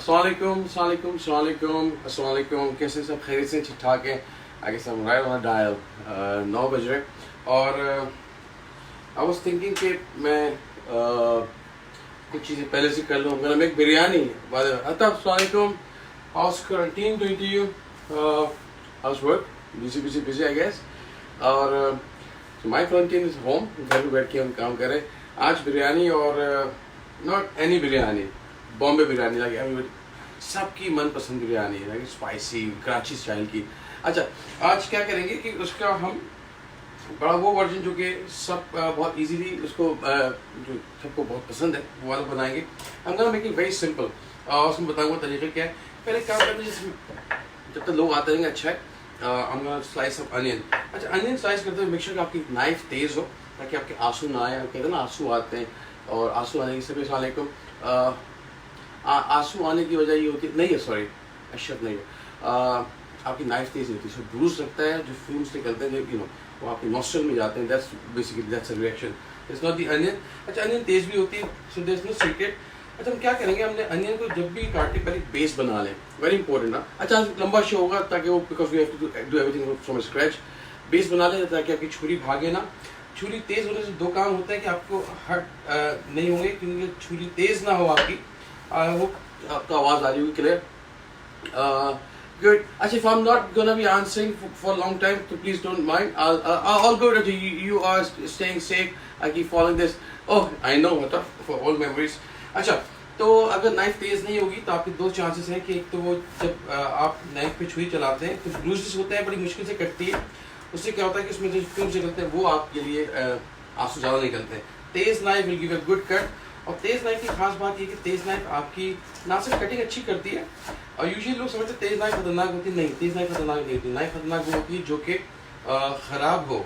अस्सलाम कैसे सब खैरियत से ठीक ठाक है। आगे सब राइट ऑन डायल 9 बज रहे और आई वाज थिंकिंग कि मैं कुछ चीज़ें पहले से कर लूँ। मैं मेक बिरयानी अस्सलाम house quarantine doing to you house work busy I guess और माई क्वारंटीन इज होम, घर में बैठ के हम काम करें। आज बिरयानी और not any biryani, Bombay biryani like सबकी मनपसंद biryani like spicy Karachi style की। अच्छा, आज क्या करेंगे कि उसका हम बड़ा वो वर्जन जो कि सब बहुत इजीली उसको जो सबको बहुत पसंद है वो वाला बनाएंगे। हम gonna make it very simple और उसमें बताऊंगा तरीका क्या है। पहले काम करते हैं जिसमें जब तक लोग आते रहेंगे अच्छा है। I'm gonna slice up onion। अच्छा, अनियन स्लाइस करते हुए मेक श्योर कि आपकी नाइफ तेज़ हो ताकि आपके आंसू ना आए। कहते हैं ना आंसू आते हैं और आंसू आने की सभी सलामकुम आंसू आने की वजह ये होती है नहीं है, सॉरी अशक नहीं है, आपकी नाइफ तेज़ होती है, सो ब्रूज लगता है, जो फ्यूम्स निकलते हैं जो वो आपके नॉस्ट्रल में जाते हैं। That's basically that's a reaction, it's not the onion. अच्छा, अनियन तेज़ भी होती है, so there is no secret. अच्छा, हम क्या करेंगे, हमने अनियन को जब भी काटे पहले बेस बना लें, वेरी इंपॉर्टेंट ना। अच्छा, लंबा शो होगा ताकि वो because we have to do everything from scratch. Base बना लें ताकि आपकी छुरी भागे ना। छुरी तेज़ होने से दो काम होता है कि आपको हर्ट नहीं होंगे, क्योंकि छुरी तेज़ ना हो आपकी वो आपका आवाज़ आ रही होगी clear. Good. Actually, if I'm not gonna be answering for a long time, so please don't mind. I'll go to you. You are staying safe. I keep following this. Oh, I know what for all memories. अच्छा, तो अगर knife तेज नहीं होगी तो आपके दो chances हैं कि एक तो वो जब आप नाइफ पे छुरी चलाते हैं तो ब्रूसेस होते हैं, बड़ी मुश्किल से कटती है। उससे क्या होता है कि उसमें जो फ्यूम्स निकलते हैं वो आपके लिए आंसू ज़्यादा निकलते हैं। तेज knife will give a good cut. और तेज़ नाइफ की खास बात ये कि तेज़ नाइफ आपकी ना सिर्फ कटिंग अच्छी करती है, और यूजुअली लोग समझते तेज़ नाइफ खतरनाक होती है। नहीं, तेज़ नाइफ खतरनाक नहीं होती। नाइफ खतरनाक वो होती है जो कि ख़राब हो,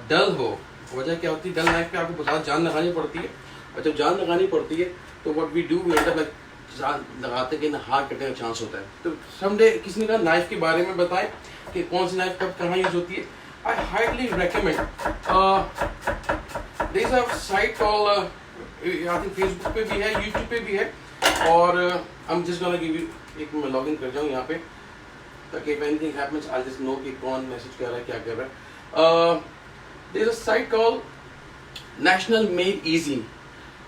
डल हो। वजह क्या होती है, डल नाइफ पे आपको बहुत जान लगानी पड़ती है, और जब जान लगानी पड़ती है तो what we do we end up like जान लगाते कि ना हाथ कटने का चांस होता है। तो समडे किसी ने कहा नाइफ के बारे में बताएं कि कौन सी नाइफ कब कहाँ यूज होती है। I highly recommend there is a site called, I think Facebook पे भी है, यूट्यूब पे भी है, और I am just gonna give you, एक मैं लॉग इन कर जाऊँ यहाँ पे ताकि if anything happens I just know कि कौन मैसेज कर रहा है, क्या कर रहा है। There is a site called national med easy.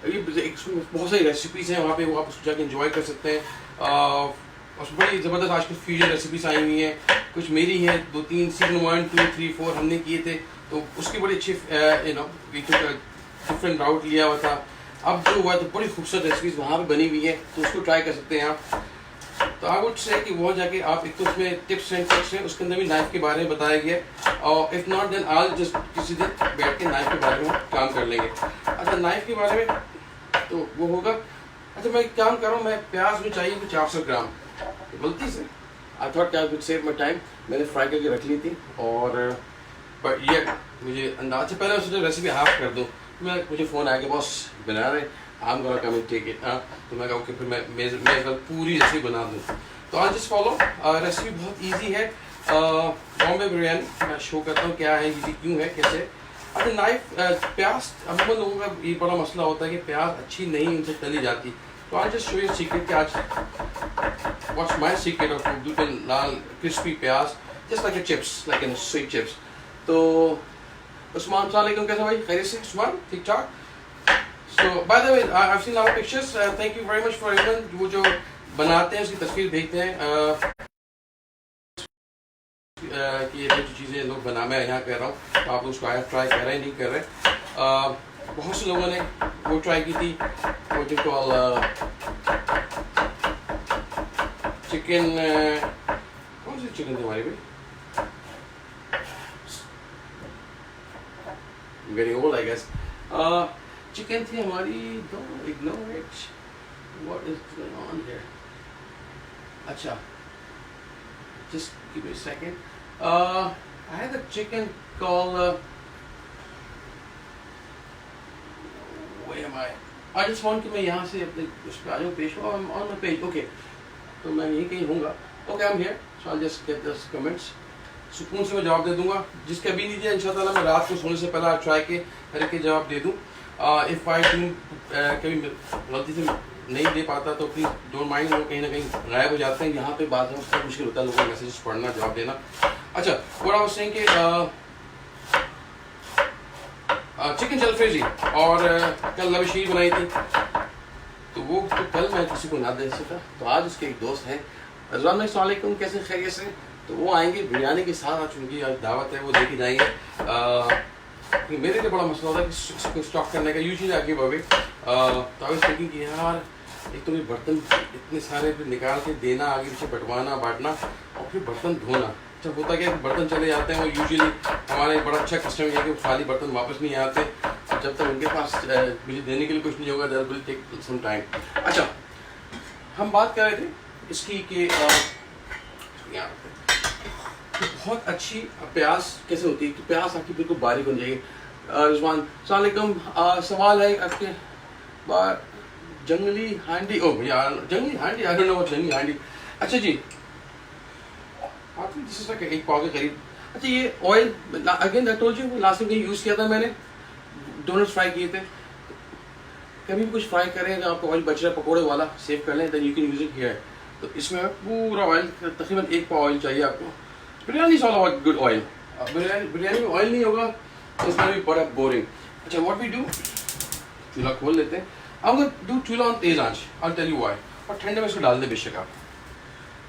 ये बहुत सारी रेसिपीज हैं वहाँ पे, वो आप उसको जाके एंजॉय कर सकते हैं। और बड़ी ज़बरदस्त आजकल फ्यूजन रेसिपीज आई हुई हैं, कुछ मेरी हैं, 2-3 सीजन 1, 2, 3, 4 हमने किए थे, तो उसकी बड़ी अच्छी डिफरेंट राउट लिया हुआ था। अब जो हुआ तो बड़ी खूबसूरत रेसिपीज वहाँ पे बनी हुई है, तो उसको ट्राई कर सकते हैं आप। तो आई वुड से कि वहाँ जाके आप एक तो उसमें टिप्स एंड ट्रिक्स हैं, उसके अंदर भी नाइफ के बारे में बताया गया है, और if not then I just किसी दिन बैठ के नाइफ के बारे में काम कर लेंगे। अच्छा, नाइफ के बारे में तो वो होगा। अच्छा, मैं एक काम कर रहा हूँ, मैं प्याज में चाहिए कुछ 400 ग्राम। गलती से I thought I would save my time, मैंने फ्राई करके रख ली थी, और पर ये मुझे अंदाज से पहले उसने रेसिपी हाफ कर दूँ। मुझे फ़ोन आया कि बॉस बना रहे, आम गोना कम टेक इट। तो मैं कहूँ कि फिर मैं पूरी रेसिपी बना दूँ। तो आज जस्ट फॉलो, रेसिपी बहुत इजी है। बॉम्बे बिरयानी मैं शो करता हूँ क्या है, इजी क्यों है, कैसे। अच्छा, नाइफ प्याज, अमूमन लोगों का ये बड़ा मसला होता है कि प्याज अच्छी नहीं उनसे तली जाती। तो आज जस्ट शो यू सीक्रेट कि आज व्हाट्स माय सीक्रेट ऑफ बिल्कुल लाल क्रिस्पी प्याज, just like a chips, like in sweet chips. तो उस्मान सलाम, कैसा भाई, खैरियत से उस्मान, ठीक ठाक। So by the way I have seen our pictures, thank you very much for everyone वो जो बनाते हैं उसकी तस्वीर भेजते हैं कि ये जो चीज़ें लोग बना, मैं यहाँ कर रहा हूँ, तो आप उसको आया ट्राई कर रहे हैं, नहीं कर रहे। बहुत से लोगों ने वो ट्राई की थी, वो जो चिकन, कौन सी चिकन थी हमारी भाई, getting old I guess। Chicken थी हमारी, don't ignore it, what is going on here। अच्छा, just give me a second। I had a chicken called where am I just want कि मैं यहाँ से अपने उस पर आ जाऊँ, पेश हो on the page, okay। तो मैं यहीं कहीं होऊंगा, okay I'm here, so I'll just get those comments, सुकून से मैं जवाब दे दूंगा। जिसके अभी नहीं दिया इंशाल्लाह मैं रात को सोने से पहले ट्राई के करके जवाब दे दूँ। इफ़ आई डू कभी गलती से नहीं दे पाता तो प्लीज़ डोंट माइंड, लोग कहीं ना कहीं गायब हो जाते हैं। यहाँ पे बात है उसका मुश्किल होता है लोगों को मैसेजेस पढ़ना, जवाब देना। अच्छा, व्हाट आई वाज सेइंग कि चिकन जलफ्रेजी और कल लबशीर बनाई थी, तो वो तो कल मैं किसी को ना दे सका, तो आज उसके एक दोस्त हैं रज़वान भाई, अस्सलाम वालेकुम, कैसे खैरियत से, तो वो आएंगे बिरयानी के साथ। आज उनकी आज दावत है, वो लेके जाएंगे। मेरे लिए बड़ा मसला होता है कि इसको स्टॉक करने का, यूजली आगे बढ़े। तो आई वाज थिंकिंग कि यार एक तो ये बर्तन इतने सारे फिर निकाल के देना, आगे पीछे बंटवाना बांटना, और फिर बर्तन धोना। जब होता क्या बर्तन चले जाते हैं, वो यूजुअली हमारा एक बड़ा अच्छा कस्टम है कि खाली बर्तन वापस नहीं आते, जब तक उनके पास मुझे देने के लिए कुछ नहीं होगा, that will take some time. अच्छा, हम बात कर रहे थे इसकी कि बहुत अच्छी प्याज कैसे होती है कि प्याज आपकी बिल्कुल बारीक हो जाएगी। रिजवान अस्सलाम वालेकुम, सवाल है आपके जंगली हांडी, ओ भैया जंगली हांडी, आई डोंट नो व्हाट जंगली हांडी। अच्छा जी, दिस इज लाइक एक पाव के करीब। अच्छा, ये oil again I told you, last time use किया था मैंने, डोनट्स फ्राई किए थे। कभी भी कुछ फ्राई करें तो आपको ऑयल बच रहा है पकौड़े वाला, सेव कर लें, then you can use it here. तो इसमें पूरा ऑयल, तकरीबन एक पाव ऑयल चाहिए आपको। Biryani is all about good oil. Biryani में ऑयल नहीं होगा तो इसमें भी बड़ा बोरिंग। अच्छा, व्हाट वी डू, चूल्हा खोल लेते हैं। अब डू चूल्हा ऑन तेज आंच, आई टेल यू व्हाई, और ठंडे में इसको डाल दें बेशक आप,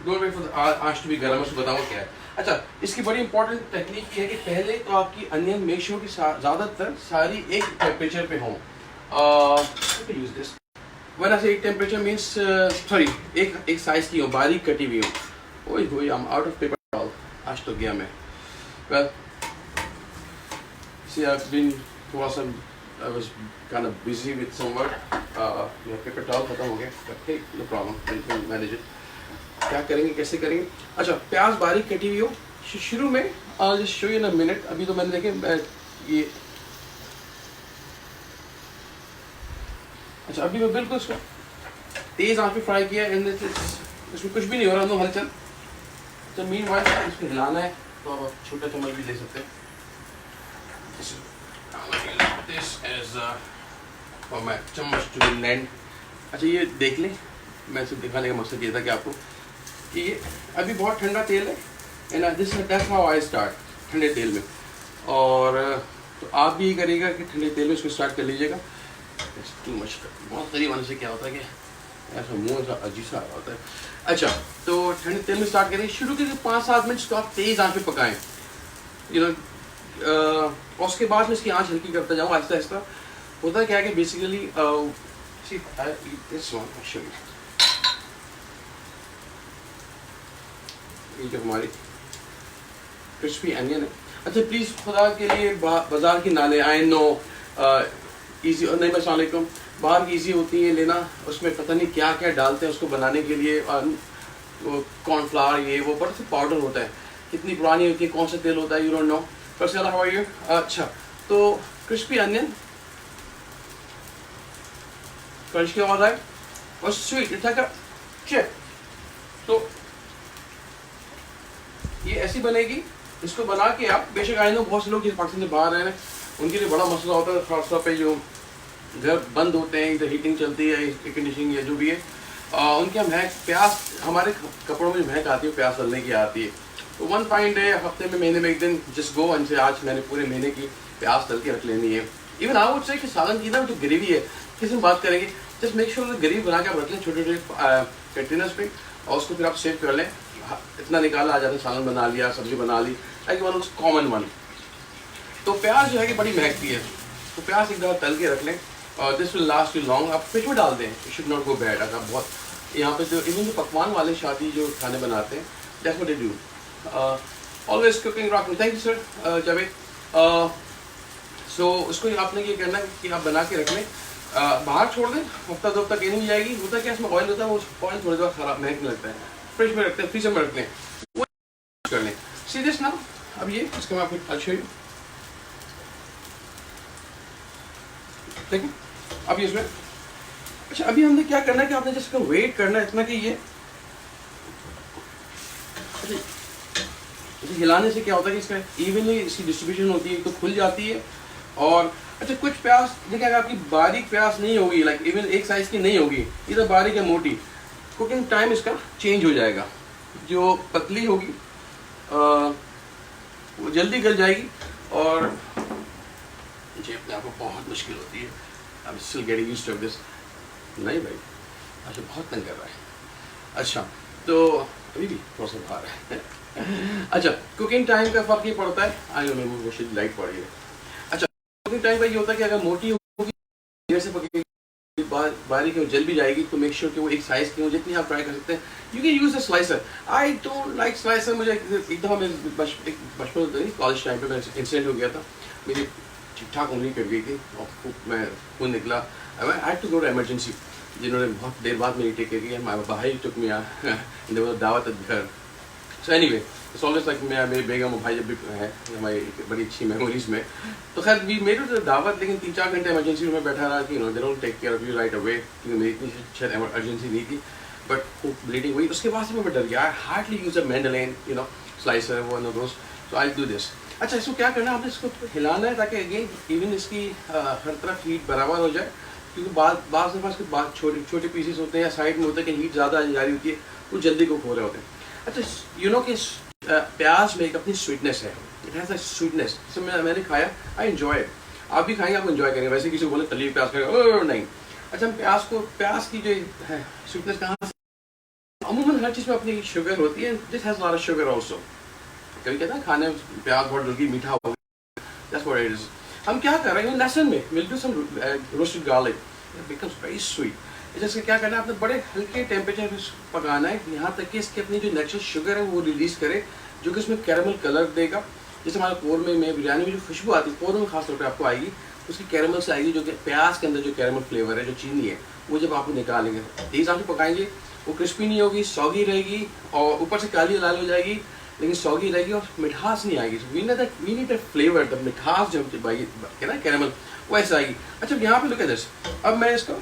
डोंट वेट फॉर आंच टू बी गर्म, उसको बताऊँ क्या है। अच्छा, इसकी बड़ी इंपॉर्टेंट टेक्निक ये है कि पहले तो आपकी अनियन मेक श्योर कि ज़्यादातर सारी एक टेम्परेचर पे हों। Use this when I say एक टेम्परेचर मींस सॉरी एक साइज की हो, बारीक कटी हुई हो। ओए होए, I am out of paper towel, आज तो गया मैं। Well see I have been थोड़ा सा, I was kind of busy with some work, मेरा पेपर टॉवल खत्म हो गया, okay no problem, will manage it. क्या करेंगे, कैसे करेंगे। अच्छा, प्याज बारीक कटी हुई हो शुरू में, just show you in a minute. अभी तो मैंने देखे ये, अच्छा अभी मैं बिल्कुल इसको तेज आंच पे फ्राई किया, एंड इसमें कुछ भी नहीं हो रहा, नो हलचल। तो मीन वाइल इसको हिलाना है, तो आप छोटा चम्मच भी ले सकते हैं। दिस इज फॉर माय चम्मच टू लैंड। अच्छा, ये देख लें, मैं इसे दिखाने का मकसद ये था कि आपको कि ये अभी बहुत ठंडा तेल है, and this that's how I start, ठंडे तेल में। और तो आप भी ये करिएगा कि ठंडे तेल में इसको स्टार्ट कर लीजिएगा। टू मच, बहुत करीब आने से क्या होता है कि ऐसा मुँह ऐसा अजीब सा होता है। अच्छा, तो ठंडे तेल में स्टार्ट करें, शुरू के 5-7 मिनट इसको आप तेज़ आंच पे पकाएं, यू नो। और उसके बाद में इसकी आंच हल्की करता जाऊँ आहिस्ता आहिस्ता। होता है क्या है कि बेसिकली ये जो हमारी क्रिस्पी अनियन है। अच्छा, प्लीज़ खुदा के लिए बाज़ार की ना ले, आई नो ईजी नहीं, अस्सलाम वालेकुम, बाहर की ईजी होती है लेना, उसमें पता नहीं क्या क्या डालते हैं उसको बनाने के लिए, कॉर्नफ्लावर ये वो, बड़ा सा पाउडर होता है, कितनी पुरानी होती है, कौन सा तेल होता है, you don't know. First how are you. अच्छा, तो क्रिस्पी अनियन, क्रंच की आवाज़ आए और sweet it's like a chip. तो ये ऐसी बनेगी, इसको बना के आप बेशक, आई नो बहुत से लोग जिस पाकिस्तान से बाहर हैं उनके लिए बड़ा मसला होता है, खासतौर पे जो घर बंद होते हैं, इधर हीटिंग चलती है, एयर कंडीशनिंग या जो भी है, उनके महक प्यास, हमारे कपड़ों में जो महक आती है प्यास डालने की आती है। तो वन फाइन डे, हफ्ते में महीने में एक दिन, जस्ट गो एंड से आज मैंने पूरे महीने की प्यास डाल के रख लेनी है। इवन आई वुड से कि सालन की ना जो ग्रेवी है, किस में बात करेंगे, जस्ट मेक श्योर ग्रेवी बना के आप रख लें छोटे छोटे कंटेनर्स पे, और उसको फिर आप सेव कर लें। इतना निकाला आ जाता है, सालन बना लिया, सब्जी बना ली, लाइक वन कॉमन वन। तो प्याज जो है कि बड़ी महकती है, तो प्याज एक दफ़ा तल के रख लें, और this will last you long. आप फ्रिज में डाल दें, it should not go bad. अगर बहुत यहाँ पे जो इवन जो पकवान वाले शादी जो खाने बनाते हैं, that's what they do, always cooking rocking. Thank you sir Javed. सो उसको आपने ये करना है कि आप बना के रख लें, बाहर छोड़ दें, हफ्ता 2 हफ्ता कहीं नहीं जाएगी। होता क्या इसमें ऑयल होता है, वो ऑयल थोड़ी देर ख़राब महकने लगता है। फ्रिज में रखते हैं, फ्रीजर में रखते हैं, वो कर लें। सी दिस ना, अब ये इसका मैं आपको अच्छे देखिए अब इसमें। अच्छा, अभी हमने क्या करना है कि आपने जिसका वेट करना है इतना कि ये, अच्छा हिलाने से क्या होता है कि इसका इवनली इसकी डिस्ट्रीब्यूशन होती है, तो खुल जाती है, और अच्छा कुछ प्याज देखिए, अगर आपकी बारीक प्याज नहीं होगी, लाइक इवन एक साइज की नहीं होगी, इधर बारीक या मोटी, कुकिंग टाइम इसका चेंज हो जाएगा। जो पतली होगी वो जल्दी गल जाएगी, और मुझे अपने आप को बहुत मुश्किल होती है। I am still getting used to this. नहीं भाई, अच्छा बहुत तंग कर रहा है। अच्छा तो अभी भी थोड़ा सा बाहर है। अच्छा कुकिंग टाइम का फर्क ये पड़ता है, आई नो वो शायद लाइट पड़ रही है। अच्छा कुकिंग टाइम का ये होता है कि अगर मोटी होगी, देर से पकेगी, बारीक हो जल भी जाएगी, तो मेक श्योर कि वो एक साइज की हो, जितनी आप ट्राई कर सकते हैं। You can use a slicer. I don't like slicer. मुझे एक दफ़ा मैं बचपन कॉलेज टाइम पे मैं इंसिडेंट हो गया था, मेरी ठीक ठाक उंगली कट गई थी और मैं खून निकला। I had to go to emergency, जिन्होंने बहुत देर बाद मेरी टेक केयर की। माय भाई टुक मी दावत घर। So anyway it's always like मेरे बेगम और भाई जब भी है हमारी बड़ी अच्छी मेमोरीज में। तो खैर वी मेरे तो दावत, लेकिन 3-4 घंटे इमरजेंसी रूम में बैठा रहा कि they don't take care of you right away, क्योंकि मेरी इतनी शायद अर्जेंसी नहीं थी, बट वो ब्लीडिंग हुई। उसके बाद से मैं डर गया। I hardly use a mandolin slicer one of those, so I do this. अच्छा इसको क्या करना है, आपने इसको हिलाना है ताकि अगेन इवन इसकी हर तरफ हीट बराबर हो जाए, क्योंकि बाज़ दफ़ा इसके बाद छोटे छोटे पीसेस होते हैं या साइड में होते हैं कि हीट ज़्यादा जा रही होती है, वो जल्दी को खो रहे होते हैं। अच्छा कि प्याज में एक अपनी स्वीटनेस है, इट हैज़ अ स्वीटनेस। सो मैंने खाया, आई एंजॉय इट। आप भी खाएंगे, आप एंजॉय करेंगे। वैसे किसी को बोले तली प्याज खाएगा, नहीं। अच्छा हम प्याज की जो है स्वीटनेस कहाँ से, अमूमन हर चीज़ में अपनी शुगर होती है, this has lot of sugar also. कभी कहता है खाने में प्याज बहुत जल्दी मीठा हो गया, दैट्स व्हाट इट इज। हम क्या कर रहे हैं लहसुन में, will do some roasted garlic, it becomes very sweet. जैसे क्या करना है, आपने बड़े हल्के टेम्परेचर पे पकाना है, यहाँ तक कि इसकी अपनी जो नेचुरल शुगर है वो रिलीज़ करे, जो कि इसमें कैरेमल कलर देगा। जैसे हमारे कोरमे में बिरयानी में जो खुशबू आती है, कोरमे में खास तौर पर आपको आएगी, उसकी कैरेमल से आएगी, जो कि प्याज के अंदर जो कैरेमल फ्लेवर है, जो चीनी है, वो जब आप निकालेंगे तेज़ आंच पे पकाएंगे, वो क्रिस्पी नहीं होगी, सॉगी रहेगी, और ऊपर से काली लाल हो जाएगी, लेकिन सॉगी रहेगी और मिठास नहीं आएगी। We need that flavour, the मिठास जब क्या ना कैरेमल, वो ऐसा आएगी। अच्छा यहाँ पे लुक एट दिस। अब मैं इसको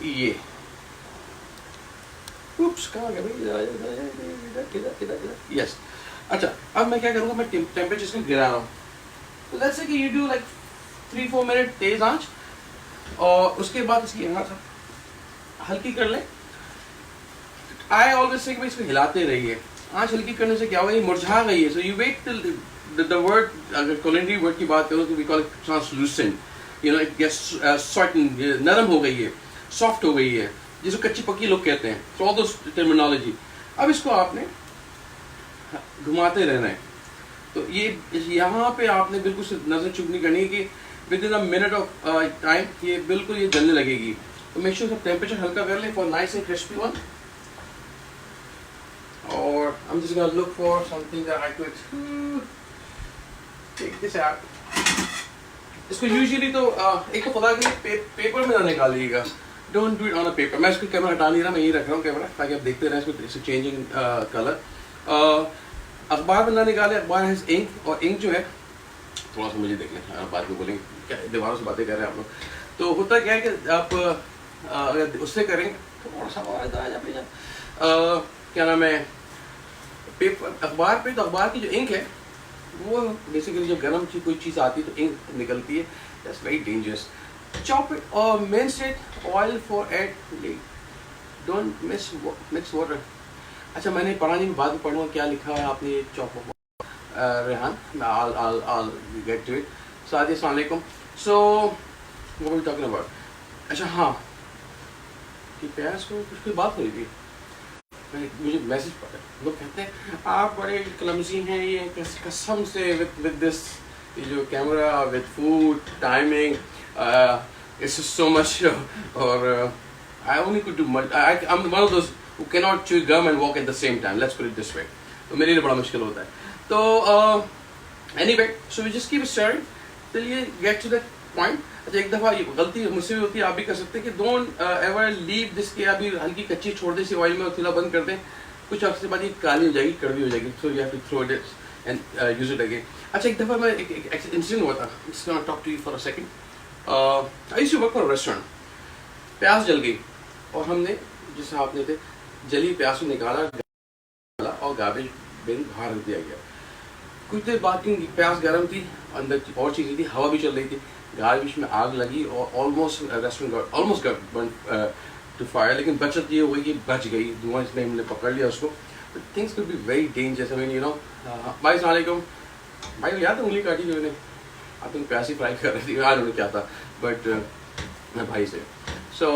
ये उप्स कहाँ गया भाई, यस। अच्छा अब मैं क्या करूँगा, मैं टेम्परेचर इसको गिरा रहा हूँ। तो लेट्स से कि यू डू लाइक 3-4 मिनट तेज आंच, और उसके बाद इसकी यहाँ हल्की कर लें। आई ऑलवेज से इसको हिलाते रहिए। आंच हल्की करने से क्या हुआ, ये मुरझा गई है। So you wait till the word, अगर कुलिनरी वर्ड की बात करो तो we call it translucent, it gets soften, नरम हो गई है, सॉफ्ट हो गई है, जिसको कच्ची पक्की लोग कहते हैं। So all those terminology. अब इसको आपने घुमाते रहना है। तो ये यहाँ पे आपने बिल्कुल से नजर चुप नहीं करनी कि with in a minute of time ये बिल्कुल ये जलने लगेगी। तो मेक श्योर टेम्परेचर हल्का कर ले for nice and crispy one. Or I'm just gonna look for something that I could take this out. इसको यूजुअली तो एक तो पता कि पेपर में ना निकालिएगा, don't do it on a paper. मैं इसको कैमरा हटा नहीं रहा, मैं यही रख रहा हूँ कैमरा, ताकि आप देखते रहें इसको चेंजिंग कलर। अखबार में ना निकाले, अखबार है इंक, और इंक जो है थोड़ा सा मुझे देख लें, बाद में बोलेंगे क्या दीवारों से बातें कर रहे हैं आप लोग। तो होता क्या है कि आप अगर उससे करेंगे थोड़ा सा क्या नाम है, पेपर अखबार पे, तो अखबार की जो इंक है वो बेसिकली जब गर्म कोई चीज़ आती है तो इंक निकलती है, that's very dangerous. Chop it और mix it oil for eight, don't mix water. अच्छा मैंने पढ़ा नहीं, बाद में पढ़ूंगा क्या लिखा है आपने chop Rehan, I'll get to it। सादी अस्सलाम वालेकुम। सो what were we talking about? अच्छा हाँ, कि प्याज को कुछ बात हो रही थी, मुझे मैसेज पड़ा, लोग कहते हैं आप बड़े क्लमजी हैं, ये कसम से विद दिस, ये जो camera with food timing it's so much, और I only could do I am one of those who can not chew gum and walk at the same time, let's put it this way. तो मेरे लिए बड़ा मुश्किल होता है। तो anyway so we just keep starting till you get to that point. अच्छा एक दफ़ा ये गलती मुझसे भी होती है, आप भी कर सकते हैं कि डोंट एवर लीव दिस, के अभी हल्की कच्ची छोड़ दें इसी ऑयल में और चूल्हा बंद कर दें, कुछ अर्से बाद ये काली हो जाएगी, कड़वी हो जाएगी, so you have to throw it and use it again. अच्छा एक दफ़ा मैं एक इंसिडेंट हुआ था, just gonna talk to you for a second. I used to work for a restaurant. प्याज जल गई और हमने जिस आपने थे जली प्याज को निकाला और गार्बेज बिन बाहर रख दिया गया। कुछ देर बाद की प्यास गर्म थी, अंदर और चीज़ें थी, हवा भी चल रही थी, गाय बीच में आग लगी और almost restaurant almost two fire, लेकिन बचत ये हुई कि बच गई, धुआं इसने हमने पकड़ लिया उसको. But things could be very dangerous. I mean you know. भाई अस्सलाम वालेकुम. भाई को याद है उंगली काटी थी मैंने, आई थिंक प्यास ही फ्राई कर रही थी, आज क्या था, बट मैं भाई से. सो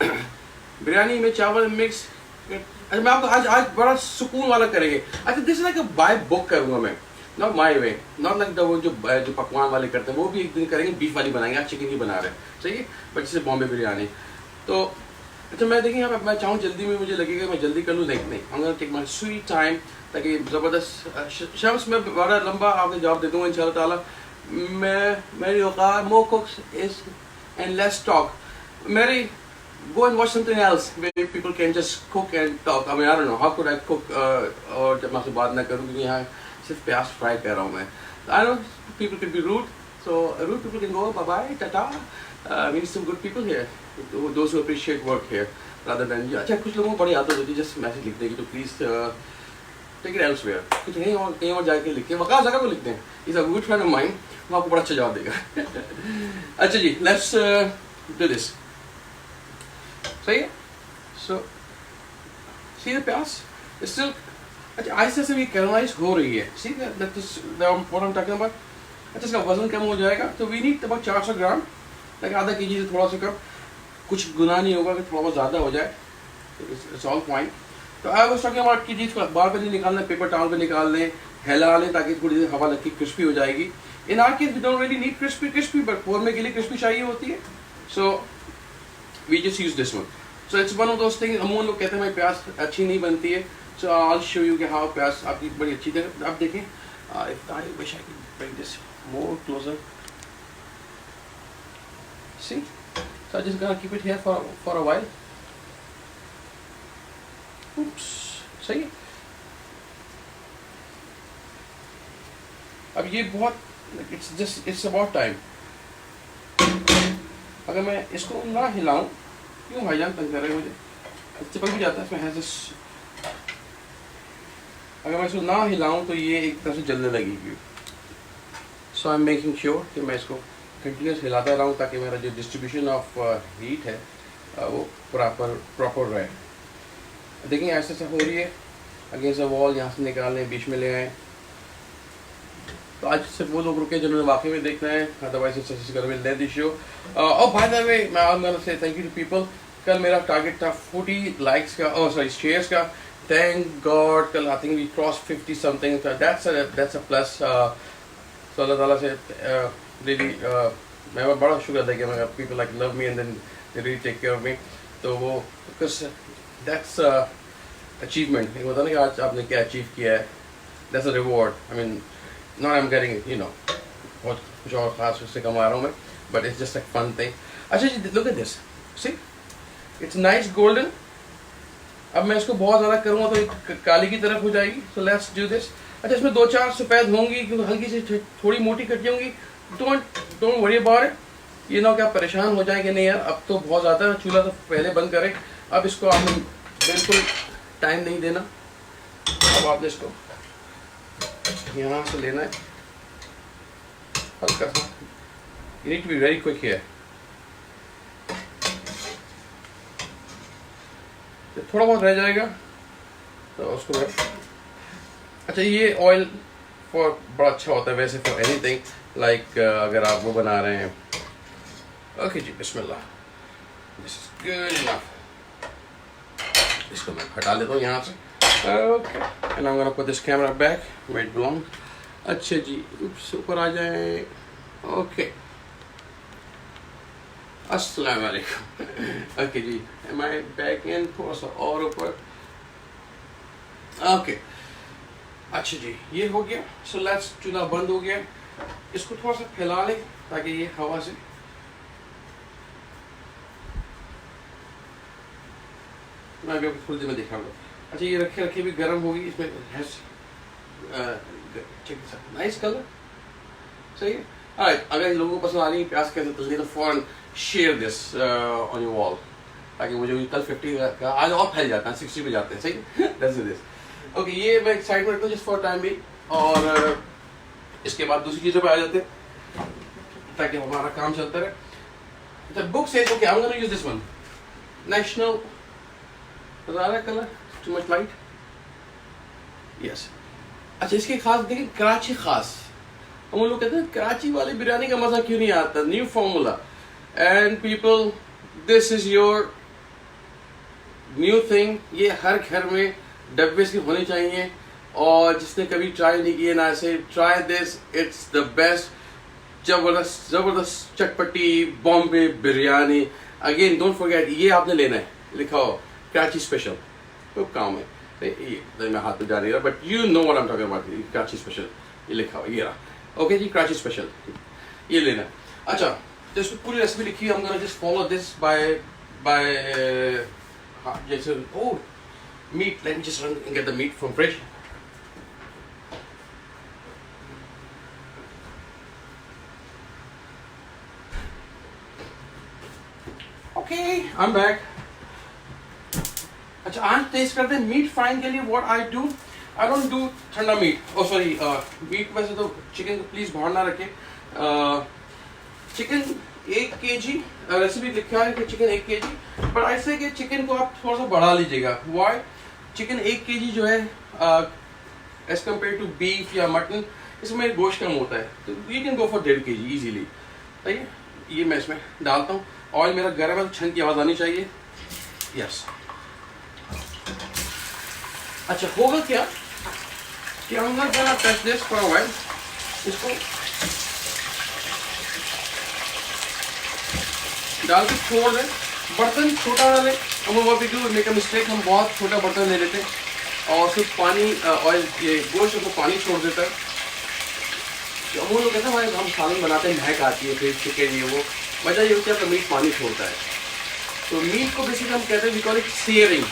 बिरयानी में चावल मिक्स. अच्छा मैं आपको आज बड़ा सुकून वाला करेंगे. अच्छा this like a by book करूँगा मैं, not my way, not like वो जो पकवान वाले करते हैं वो भी एक दिन करेंगे, बीफ वाली बनाएंगे, आज चिकन की बना रहे हैं, सही है, बट जैसे बॉम्बे बिरयानी. तो अच्छा मैं देखिए यहाँ पे मैं चाहूँ जल्दी में, मुझे लगेगा मैं जल्दी कर लूँ, नहीं I'm gonna take my sweet time ताकि ज़बरदस्त. शम्स मैं बड़ा लंबा आपको जवाब दे दूँगा इंशाल्लाह ताला. मेरी औकात more cooks is and less talk. Mary, go and watch something else where people can just cook and talk. I mean I don't know how could I cook और जब मैं आपसे बात ना करूँ, क्योंकि यहाँ सिर्फ प्याज फ्राई कर रहा हूँ मैं. I know people could be rude, so rude people can go bye bye tata. We need some good people here, those who appreciate work here rather than. अच्छा कुछ लोगों को बड़ी आदत होती है जस्ट मैसेज लिख देगी तो प्लीज टेक इट एल्सवेयर, कुछ कहीं और जाके लिखते हैं, वकास जगह को लिखते हैं. Is a good friend of mine, वो आपको बड़ा अच्छा जवाब देगा. अच्छा जी लेट्स डू दिस. सही है. सो सी द प्याज स्टिल. अच्छा आहिस्ते से भी कैरमलाइज हो रही है. See that is what I am talking about. अच्छा इसका वजन कम हो जाएगा तो we need about 400 gram, like आधा केजी से थोड़ा सा कम. कुछ गुनाह नहीं होगा कि थोड़ा बहुत ज़्यादा हो जाए, इट्स ऑल फाइन. तो आई वाज टॉकिंग अबाउट कि चीज़ को अखबार पे नहीं निकालना, पेपर टॉवल पे निकाल लें, हिला लें ताकि थोड़ी देर हवा लग के क्रिस्पी हो जाएगी. In our case we don't really need crispy but korma के लिए क्रिस्पी चाहिए होती है, so we just use this one. So it's one of those things. अमूमन लोग कहते हैं भाई प्याज अच्छी नहीं बनती है, सो आई विल शो यू कि हाउ प्याज आपकी बड़ी अच्छी तरह. आप देखें, I wish I can bring this more closer. See, so I'm just gonna keep it here for a while. Oops, सही है. अब ये बहुत it's about time. अगर मैं इसको ना हिलाऊं, क्यों भाईजान तंग कर रहे हैं मुझे, चिपक भी जाता है इसमें है. अगर मैं इसको ना हिलाऊं तो ये एक तरह से जलने लगेगी. सो आई एम मेकिंग श्योर कि मैं इसको कंटिन्यूस हिलाता रहूँ ताकि मेरा जो डिस्ट्रीब्यूशन ऑफ हीट है वो प्रॉपर रहे. देखिए ऐसे से हो रही है, अगेंस्ट द वॉल यहाँ से निकाल लें, बीच में ले आए. तो आज सिर्फ वो लोग रुके जिन्होंने वाकई में देखना है, otherwise it's gonna be lengthy show. और बाय द वे मैं I am gonna say thank you to people. कल मेरा टारगेट था 40 लाइक्स का, सॉरी शेयर्स का. थैंक गॉड कल I think we cross 50 something. That's a plus. तो अल्लाह ताला से रियली मैं बड़ा शुक्र अदा किया. People like love me and then they really take care of me. तो वो बिकॉज दैट्स अचीवमेंट. एक होता है ना कि आज आपने क्या अचीव किया है, that's a reward. I mean not I am getting you know बहुत कुछ और खास उससे कमा रहा हूँ मैं, but it's just a fun thing. अच्छा जी look at this, see it's nice golden. अब मैं इसको बहुत ज़्यादा करूँगा तो काली की तरफ हो जाएगी. So let's do this. अच्छा इसमें 2-4 सफ़ेद होंगी क्योंकि हल्की सी थोड़ी मोटी कटी होंगी. Don't worry about it. ये ना क्या परेशान हो जाएंगे, नहीं यार अब तो बहुत ज़्यादा चूल्हा तो पहले बंद करें. अब इसको आपने बिल्कुल टाइम नहीं देना. अब आपने इसको यहाँ से लेना है हल्का सा. You need to be very quick here. थोड़ा बहुत रह जाएगा तो उसको. अच्छा ये ऑयल फॉर बड़ा अच्छा होता है वैसे फॉर एनीथिंग, लाइक अगर आप वो बना रहे हैं. ओके जी बिस्मिल्लाह. This is good enough. इसको मैं हटा लेता हूँ यहाँ से. Okay and I am gonna put this camera back where it belongs. अच्छा जी ऊपर आ जाए. ओके अस्सलाम वालेकुम. ओके जी एम आई बैक इन, थोड़ा सा और ऊपर. ओके अच्छा जी ये हो गया. सो लेट्स चूल्हा बंद हो गया. इसको थोड़ा सा फैला लें ताकि ये हवा से मैं अभी आपको थोड़ी देर में दिखाऊंगा. अच्छा ये रखे भी गर्म होगी. इसमें नाइस कलर सही है. अगर लोगों को पसंद आ रही है प्याज कैसे तलनी तो फॉरन share this on your wall ताकि मुझे कल 50 का आज और फैल जाता है, 60 पे जाते हैं. सही है. ओके ये मैं साइड में रखता हूँ जस्ट फॉर टाइम भी. और इसके बाद दूसरी चीज़ों पे आ जाते हैं ताकि हमारा काम चलता रहे. The book says, okay, I'm going to use this one. National Rara color, too much light. Yes. अच्छा, इसके खास देखिए, कराची खास. हम लोग कहते हैं कराची वाली बिरयानी का मजा क्यों नहीं आता? New formula. And people, this is your new thing. ये हर घर में डब्बे से होने चाहिए. और जिसने कभी ट्राई नहीं किए ना, ऐसे try this, it's the best. जबरदस्त जबरदस्त चटपटी Bombay biryani. Again don't forget, ये आपने लेना है, लिखा हो कराची स्पेशल. तो काम है ये मैं हाथ में जा नहीं रहा, but you know what I am talking about. Karachi special ये लिखा हुआ, ये रहा. ओके जी, कराची स्पेशल ये लेना. अच्छा, तो इसमें पूरी रेसिपी लिखी है. I'm gonna just follow this by जैसे meat. Let me just run and get the meat from fridge. Okay, I'm back. अच्छा, आज टेस्ट करते हैं मीट फ्राइंग के लिए. What I do, I don't do ठंडा मीट. सॉरी, मीट वैसे तो चिकन प्लीज बाहर ना रखें. चिकन 1 kg रेसिपी लिखा है कि चिकन 1 kg, बट ऐसे कि चिकन को आप थोड़ा सा बढ़ा लीजिएगा. व्हाई? चिकन 1 kg जो है एज कम्पेयर टू बीफ या मटन, इसमें गोश्त कम होता है, तो you can go for 1.5 kg easily. सही है. ये मैं इसमें डालता हूँ. ऑयल मेरा गर्म है तो छन की आवाज़ आनी चाहिए. यस. अच्छा, होगा क्या कि हम ना गना touch this for a while. इसको डाल के छोड़ दें. बर्तन छोटा डालें. हम वो भी डू मेक अ मिस्टेक, हम बहुत छोटा बर्तन ले लेते हैं और सिर्फ पानी ऑयल ये गोश्त को पानी छोड़ देता है. तो हम लोग कहते हैं हम सालन बनाते हैं, महक आती है, फिर चिकन ये वो. वजह ये होती है आपका मीट पानी छोड़ता है. तो मीट को बेसिकली हम कहते हैं we call it searing.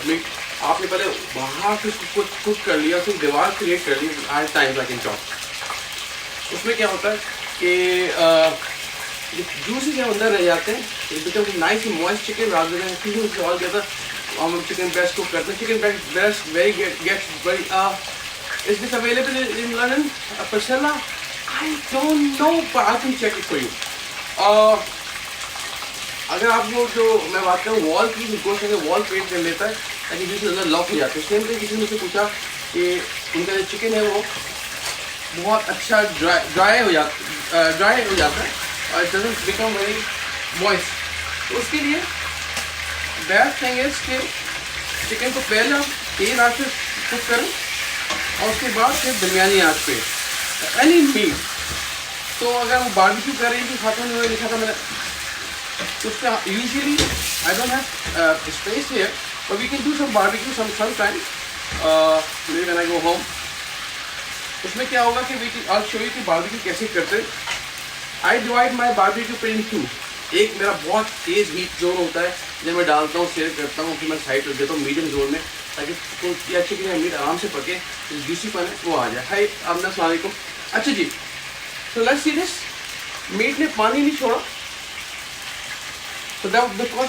Meat आपने पहले बाहर से उसको कुक कर लिया, फिर दीवार क्रिएट कर ली. आज टाइम लाइक इन चॉप. उसमें क्या होता है कि जूसी के अंदर रह जाते हैं. It becomes nice moist chicken rather than क्योंकि ऑल गया हम चिकन ब्रेस्ट कुक करते हैं. Chicken breast very gets very is this available in London Priscilla? I don't know, but I can check it for you. अगर आप वो जो मैं बात करूँ वॉल की, गोश्त अगर वॉल पेंट कर लेता है ताकि जिसके अंदर लॉक हो जाते हैं. सेम किसी ने मुझसे पूछा कि उनका जो चिकन है वो बहुत अच्छा ड्राई हो जाता है और it doesn't become very moist. तो उसके लिए बेस्ट थिंग इज कि चिकन को पहले आप तेज आँच पे कुक करें और उसके बाद फिर दरमियानी आँच पे एनी मीट. तो अगर वो बारबेक्यू कर रही थी खाते हुए लिखा था मैंने, तो उसका usually I don't have space here, but we can do some barbecue some time may when I go home. उसमें क्या होगा कि आई शो यू कि बारबेक्यू कैसे करते हैं. आई डिवाइड माई बारबेक्यू पे इन 2. एक मेरा बहुत तेज़ हीट जोन होता है जब मैं डालता हूँ, शेयर करता हूँ, फिर मैं साइड रख देता हूँ मीडियम जोन में ताकि ये अच्छे की मीट आराम से पके, जूसीपन है वो आ जाए. हाय आमना, अस्सलाम वालेकुम. अच्छा जी, तो लेट्स सी दिस. मीट ने पानी नहीं छोड़ा तो बिकॉज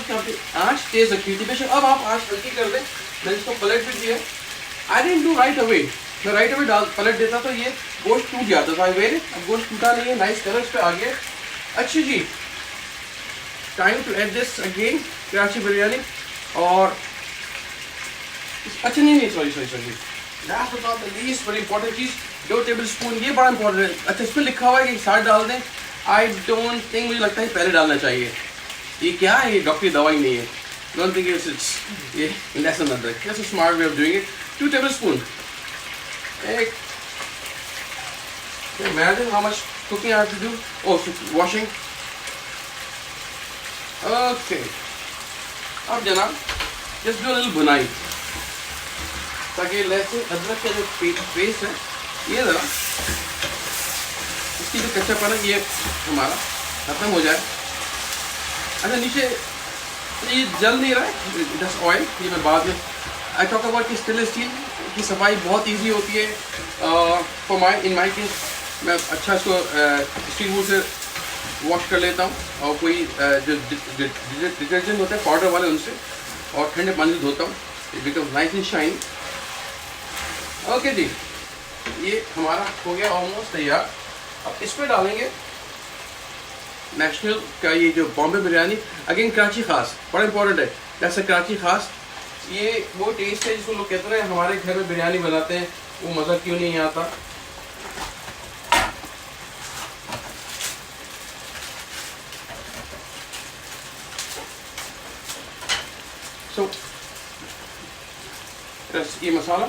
आँच तेज रखी थी. बेशक अब आप आँच हल्की कर दें. मैंने इसको पलट भी दिया. I didn't do right away. मैं राइट अवे पलट देता तो ये गोश्त टूट जाता था. वेरे अब गोश्त टूटा नहीं है, नाइस कलर इस पे आ गया. अच्छी जी, time to add this again Karachi biryani. और अच्छा नहीं sorry that's not the least very important चीज़. 2 टेबलस्पून, ये बड़ा इंपॉर्टेंट है. अच्छा, इसमें लिखा हुआ है कि साथ डाल दें. आई डोंट थिंक, मुझे लगता है पहले डालना चाहिए. ये क्या है? ये डॉक्टरी दवाई नहीं है. डोंट थिंक इट्स ये लेसन अदरक. That's a smart way of doing it. 2 tablespoon. एक imagine how much cooking I have to do. Oh, so washing. Okay. अब जनाब just do a little बुनाई ताकि लहसुन अदरक का जो पेस्ट है ये ज़रा इसकी जो कच्चापन है ये हमारा खत्म हो जाए. अच्छा, नीचे ये जल नहीं रहा है, जस्ट ऑयल. ये मैं बाद में आई टॉक अबाउट कि स्टेनलेस स्टील की सफाई बहुत इजी होती है. फॉर इन माई केस मैं अच्छा इसको स्टील वूल से वॉश कर लेता हूँ और कोई जो डिटर्जेंट होता है पाउडर वाले उनसे, और ठंडे पानी से धोता हूँ. It becomes nice and shine. Okay जी, ये हमारा हो गया ऑलमोस्ट तैयार। अब इसमें डालेंगे नेशनल का ये जो बॉम्बे बिरयानी, अगेन कराची खास, बड़ा इंपॉर्टेंट है, जैसे कराची खास ये वो टेस्ट है जिसको लोग कहते हैं हमारे घर में बिरयानी बनाते हैं वो मज़ा क्यों नहीं आता। So, ये मसाला,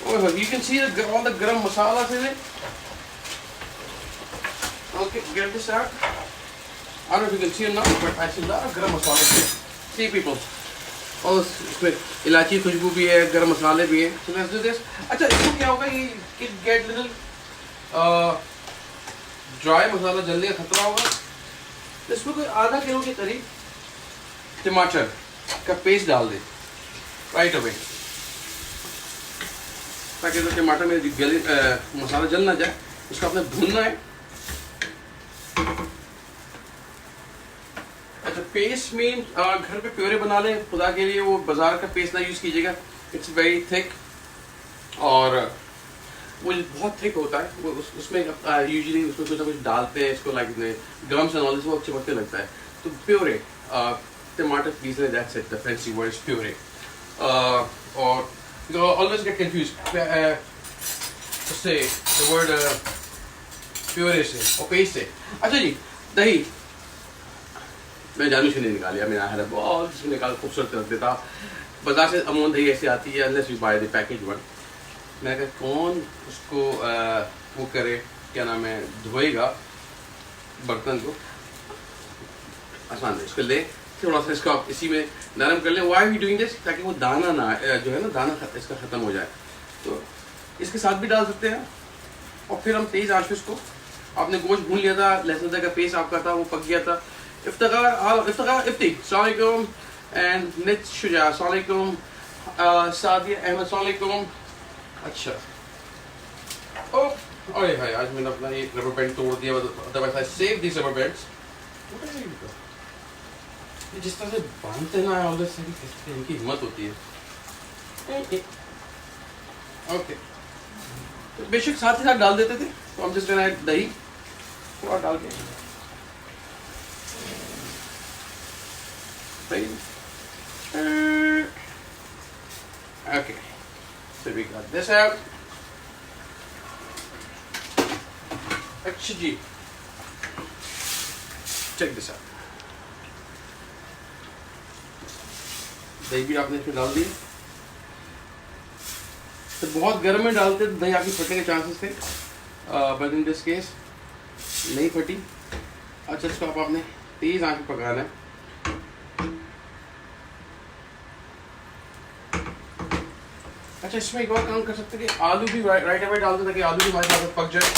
oh, you can see all the garam masalas in it. Okay, get this out. I don't know if you can see it now, but I see a lot of garam masala here. See people, और इसमें इलायची खुशबू भी है, गरम मसाले भी हैं। So let's do this. अच्छा, इसको क्या होगा, ये it get little dry, मसाला जलने का खतरा होगा। इसमें कोई आधा किलो के करीब टमाटर का पेस्ट डाल दे राइट अवे, ताकि तो टमाटर में गले मसाला जल ना जाए। उसको आपने भूनना है। अच्छा, पेस्ट मीन घर पे प्योरे बना लें, खुदा के लिए वो बाजार का पेस्ट ना यूज़ कीजिएगा, इट्स वेरी थिक और वो बहुत थिक होता है। वो उसमें यूजुअली उसमें कुछ ना कुछ डालते हैं, इसको like gums and all this, वो चिपकने लगता है। तो प्योरे टमाटर पीसने, that's it, the fancy word is puree. और ऑलवेज गेट कंफ्यूज्ड उससे द वर्ड प्योरे से और पेस्ट से। अच्छा जी, दही मैं जानू से नहीं निकालिया, मैंने आया बहुत निकाल खूबसूरत रख देता। बाजार से अमूल दही ऐसी आती है, unless you by the package one. मैं कहा कौन उसको वो करे, क्या नाम है, धोएगा बर्तन को। आसान है, इसको ले थोड़ा सा इसको आप इसी में नरम कर लें। वाई वी डूइंग दिस, ताकि वो दाना ना जो है ना, दाना इसका ख़त्म हो जाए। तो इसके साथ भी डाल सकते हैं। और फिर हम तेज़ आंच पे इसको, आपने गोश्त भून लिया था, लहसुन का पेस्ट आपका था वो पक गया था। इफ्तिखार इफ्ती अस्सलाम वालेकुम एंड नित शुजा अस्सलाम वालेकुम, सादिया अहमद अस्सलाम वालेकुम। अच्छा, ओ अरे भाई आज मैंने अपना ये रबर बैंड तोड़ दिया, otherwise I save this rubber bands. जिस तरह से बांधते ना ऑलवेज से इनकी हिम्मत होती है। ओके, तो बेशक साथ ही साथ डाल देते थे, तो हम जिस दही थोड़ा डाल के okay, so we got this out. अच्छा जी, check this out. दही भी आपने इसमें डाल दी। तो बहुत गर्म में डालते तो दही आपकी फटने के चांसेस थे, बट इन दिस केस नहीं फटी। अच्छा, इसको आपने तेज आंच पे पकाना है। अच्छा, इसमें एक और काम कर सकते हैं कि आलू भी राइट अवे डाल दो, ताकि आलू भी हमारे साथ पक जाए।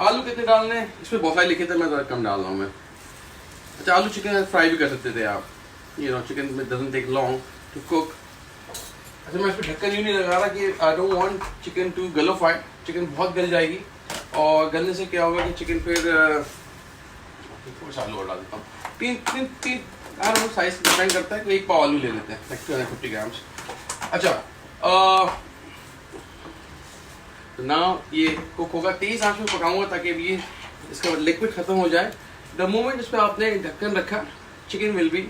आलू कितने डालने हैं इसमें बहुत सारे लिखे थे, मैं ज़रा कम डाल रहा हूँ मैं। अच्छा, आलू चिकन फ्राई भी कर सकते थे आप, you know, chicken doesn't take long to cook. अच्छा, मैं इसमें ढक्कन यूँ नहीं लगा रहा कि I don't want chicken to गलोफाई, चिकन बहुत गल जाएगी और गलने से क्या होगा कि चिकन फिर थोड़ा सा आलू और डाल देता हूँ, तीन साइज डिपेंड करता है कि एक पाव आलू ले लेते हैं, 250 ग्राम्स। अच्छा, तो ना ये कुक होगा, तेज आंच में पकाऊंगा ताकि ये इसका लिक्विड खत्म हो जाए। द मोमेंट इस पर आपने ढक्कन रखा, चिकन विल भी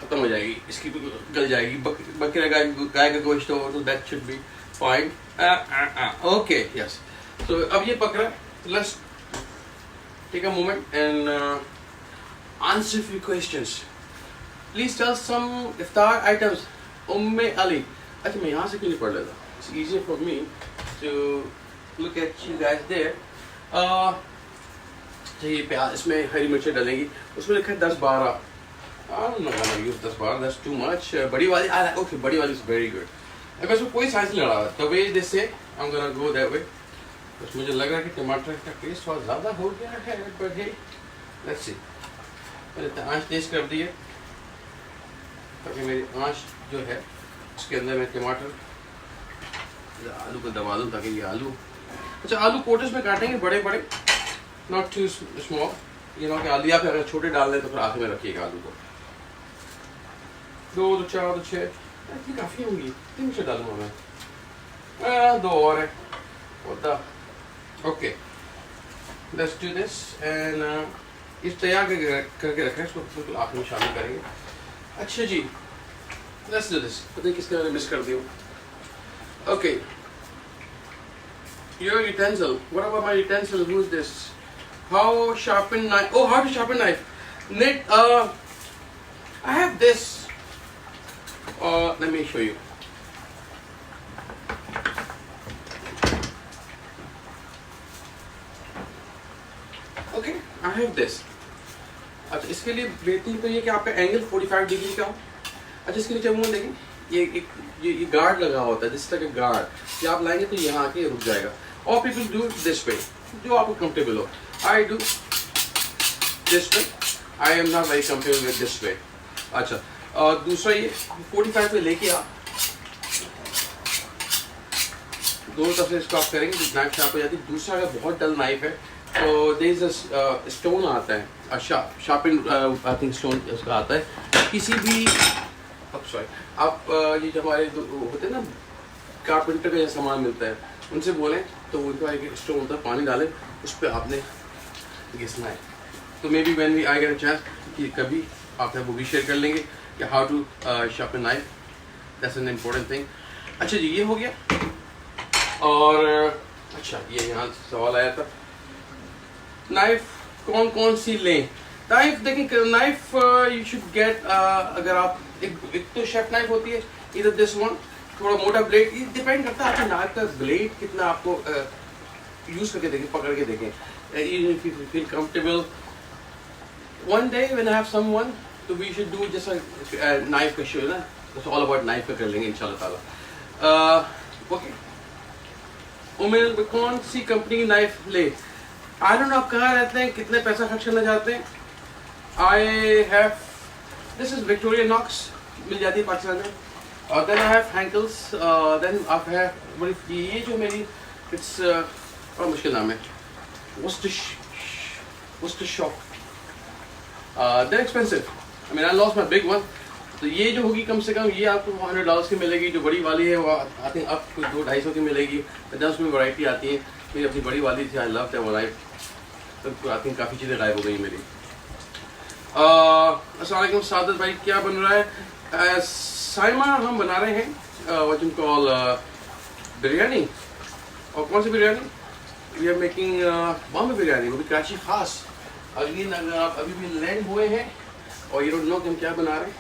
खत्म हो जाएगी, इसकी गल जाएगी। बकरे गाय का गोश्त हो तो that should be fine. Okay, yes. तो अब ये पक रहा है, let's take a moment and answer few questions. Please tell some iftar items. Umme Ali, अच्छा मैं यहाँ से क्यों नहीं पढ़ लेता, it's easy for me to look at you guys there. ये प्याज, इसमें हरी मिर्चें डलेंगी, उसमें लिखा है 10-12। I'm not gonna use 10-12, that's too much. बड़ी वाली, okay, बड़ी वाली is very good. अगर इसमें कोई साइंस नहीं लड़ा, the way they say, I'm gonna go that way. बस मुझे लग रहा है कि टमाटर का टेस्ट बहुत ज़्यादा हो गया है, but hey, let's see. मैंने आंच तेज कर दी है, ताकि मेरी आंच जो है उसके अंदर मैं टमाटर आलू को दबा दूँ, ताकि ये आलू, अच्छा आलू कोटर्स में काटेंगे बड़े बड़े, नॉट टू स्मॉल, ये ना कि आलू, या फिर अगर छोटे डाल दें तो फिर आखिर में रखिएगा आलू को। 2 2 4 2 6 इतनी काफ़ी होंगी, 3 से डालूंगा मैं, 2 और है होता। Okay let's do this and इस तैयार करके रखें, इसको बिल्कुल आखिर में शामिल करेंगे। अच्छा जी लेट्स डू दिस। पता नहीं किसके मैंने मिस कर दिया। Okay your utensil, what about my utensil? Who's this? How sharpen knife? Oh, how to sharpen knife? Knit. I have this. Let me show you. Okay, I have this. अच्छा इसके लिए बेहतरीन तो ये कि आपका एंगल 45 डिग्री का हो। अच्छा इसके नीचे मुँह देखें, ये गार्ड लगा होता है, दिस लाइक अ गार्ड, ये आप लाएंगे तो यहाँ आके रुक जाएगा। और पीपल डू दिस वे, जो आपको कंफर्टेबल हो। I do this way, I am not very comfortable with this way. अच्छा और दूसरा ये 45 पे लेके आप दोनों तरफ से इसको आप करेंगे तो नाइफ शार्प हो जाती है। दूसरा अगर बहुत डल नाइफ है तो देयर इज अ स्टोन आता है, शार्पन आई थिंक स्टोन उसका आता है किसी भी, सॉरी आप ये जो हमारे होते हैं ना कारपेंटर का जैसा सामान मिलता है उनसे बोलें तो उनका एक स्टोन होता है, पानी डालें उस पर आपने घिसना है। तो maybe when we I get a chance कि कभी आप वो भी शेयर कर लेंगे कि how to sharpen knife, that's an important thing. अच्छा जी ये हो गया। और अच्छा ये यहाँ सवाल आया था नाइफ कौन कौन सी लें। नाइफ देखिए नाइफ यू शुड गेट, अगर आप एक तो शेफ नाइफ होती है, इधर दिस वन थोड़ा मोटा ब्लेड, ये डिपेंड करता है आपके नाइफ का ब्लेड कितना आपको यूज करके देखें, पकड़ के देखें, if you feel comfortable. One day when I have someone तो we should do just knife का शो ना, इट्स ऑल अबाउट नाइफ का कर लेंगे इंशाल्लाह ताला। ओके उमेर कौन सी कंपनी की नाइफ ले, आई डोंट नो आप कहाँ रहते हैं, कितने पैसा खर्च करना चाहते हैं। I have this is Victorinox, मिल जाती है पाकिस्तान में। और then I have Henckels, then आप है बड़ी ये जो मेरी इट्स बड़ा मुश्किल नाम है, Worcester shop, they're expensive. I mean I lost my big one. तो ये जो होगी कम से कम ये आपको $100 की मिलेगी, जो बड़ी वाली है वो आई थिंक अब कुछ 200-250 की मिलेगी। तो उसमें वैरायटी आती है। मेरी अपनी बड़ी वाली थी, आई लव दैट वन, तो आई थिंक काफ़ी चीज़ें गायब हो गई मेरी। अस्सलाम वालेकुम सादत भाई, क्या बन रहा है? साइमा हम बना रहे हैं व्हाट यू कॉल बिरयानी। और कौन सी biryani? We are making Bombay biryani, वो भी कराची खास। अगर आप अभी भी लैंड हुए हैं और यू डोंट नो कि हम क्या बना रहे हैं,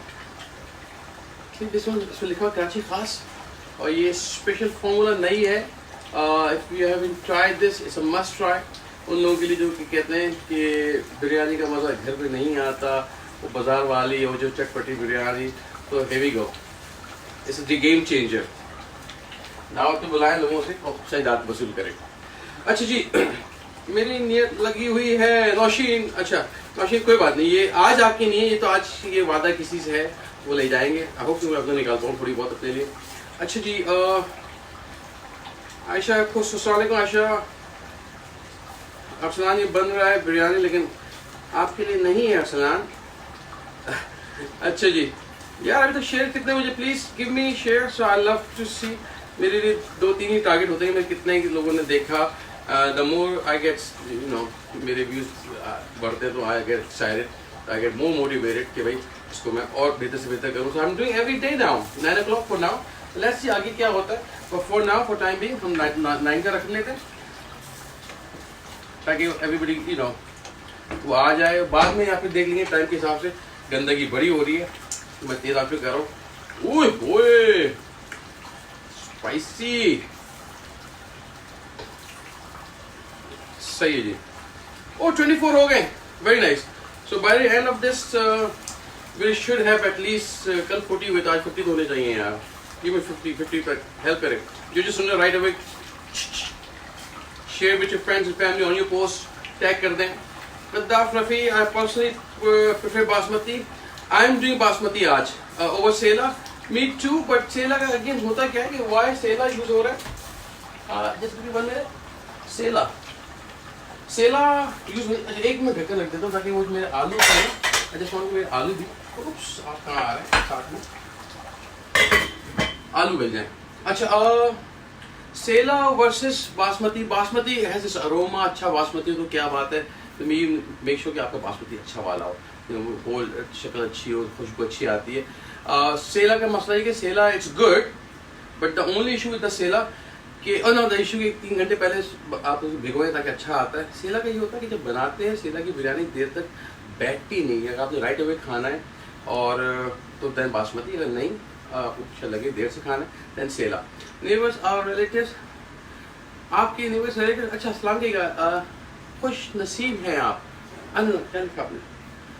इसमें लिखा हुआ कराची खास, और ये स्पेशल फॉर्मूला नहीं है। If you haven't tried this it's a must try. उन लोगों के लिए जो कि कहते हैं कि बिरयानी का मज़ा घर पे नहीं आता, वो बाज़ार वाली वो जो चटपटी बिरयानी, तो heavy go it's a game changer. दावत तो बुलाएं लोगों से और सही दात वसूल करें। अच्छा जी मेरी नियत लगी हुई है नौशीन। अच्छा नौशीन कोई बात नहीं, ये आज आपकी नहीं है, ये तो आज ये वादा किसी से है, वो ले जाएंगे। आई होप मैं अपना निकाल पाऊँ थोड़ी बहुत अपने लिए। अच्छा जी आयशा अस्सलामुअलैकुम आयशा, अफसलान ये बन रहा है बिरयानी लेकिन आपके लिए नहीं है अफसलान। अच्छा जी यार अभी तक शेयर कितने मुझे please give me share, so I love to see. मेरे लिए 2-3 ही टारगेट होते हैं, मैं कितने लोगों ने देखा, the more I get you know मेरे व्यूज बढ़ते तो I get excited, I get more motivated कि भाई इसको मैं और बेहतर से बेहतर करूँ। So I am doing every day now 9 o'clock for now, let's see आगे क्या होता है। For now for time being हम 9 का रख लेते हैं ताकि एवरीबडी यू नो वो आ जाए। बाद में या फिर देख लेंगे टाइम के हिसाब से, गंदगी बड़ी हो रही है तो मैं तेज आंच पे कर रहा हूँ। ओए ओए स्पाइसी, सही है जी। ओ 24 हो गए, very nice. So by the end of this we should have at least कल 40 हुए, तो आज 50 होने चाहिए यार। गिव मी 50 पर हेल्प करें जो सुन रहे right away, share with your friends and family on your post, tag कर दें। Qaddaf Rafi, I personally prefer basmati. I am doing basmati आज over Sela, me too, but सेला का अगेन होता क्या है कि why सेला यूज हो रहा है, जैसे कि बन रहे सेला यूज। एक मैं ढक्कन रख देता हूँ ताकि वो मेरे आलू मेरे आलू भी, आप कहाँ आ रहे हैं साथ में आलू गल जाए। अच्छा, sela versus basmati. Basmati has this aroma, अच्छा बासमती हो तो क्या बात है। तो मी मेक श्योर कि आपका बासमती अच्छा वाला हो, होल शक्ल अच्छी हो, खुशबू अच्छी आती है। सेला का मसला है कि sela it's good, but the only issue with the sela कि नो द इशू कि 3 घंटे पहले आप उसे भिगोएं ताकि अच्छा आता है। सेला का ये होता है कि जब बनाते हैं सेला की बिरयानी देर तक बैठती नहीं है। अगर आपने राइट अवे खाना है और तो दैन बासमती, अगर नहीं आपको अच्छा लगे देर से खाना है दैन सेला। नेबर्स और रिलेटिव्स, आपके नेबर्स रिलेटिव, अच्छा अस्सलाम वालेकुम, खुश नसीब हैं आप।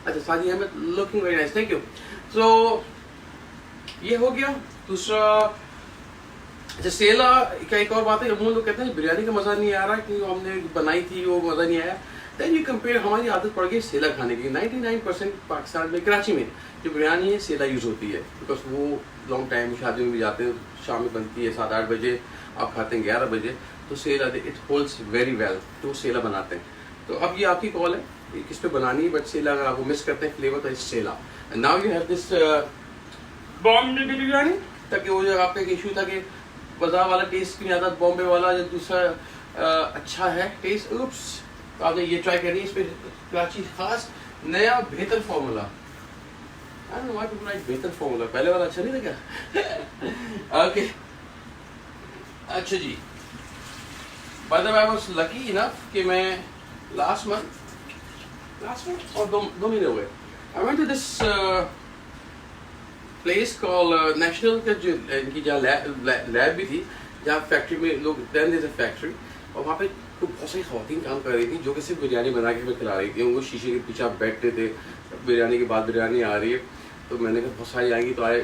अच्छा Saji Ahmad, looking very nice, thank you. So ये हो गया। दूसरा, अच्छा सेला का एक और बात है, अमूमन लोग कहते हैं बिरयानी का मज़ा नहीं आ रहा कि हमने बनाई थी वो मज़ा नहीं आया। दैन यू कंपेयर, हमारी आदत पड़ गई सेला खाने की। 99% पाकिस्तान में, कराची में जो बिरयानी है सेला यूज़ होती है, बिकॉज वो लॉन्ग टाइम शादियों में भी जाते हैं, शाम में बनती है 7-8 बजे, आप खाते हैं 11 बजे, तो सेला इट होल्ड्स वेरी वेल, तो सेला बनाते हैं। तो अब ये आपकी कॉल है किस पे बनानी है, बट सेला अगर आपको मिस करते हैं फ्लेवर तो इस sela. Now you have this Bombay biryani, ताकि वो जो आपका एक इशू था कि बाजार वाला टेस्ट नहीं आता, बॉम्बे वाला जो दूसरा अच्छा है टेस्ट। उप्स, तो आपने ये ट्राई करनी है, इस पे कराची खास नया बेहतर formula. I don't know why people like बेहतर फॉर्मूला, पहले वाला अच्छा नहीं था क्या? ओके अच्छा जी, by the way I was lucky enough कि मैं लास्ट मंथ और 2 महीने हुए, I went to this place call National का, जो इनकी जहाँ लैब भी थी, जहाँ फैक्ट्री में लोग, then there is a factory, और वहाँ पे बहुत सारी खवातीन काम कर रही थी जो कि सिर्फ बिरयानी बना के हमें खिला रही थी। वो शीशे के पीछे आप बैठते थे, बिरयानी के बाद बिरयानी आ रही है, तो मैंने कहा बहुत सारी आएंगी, तो आए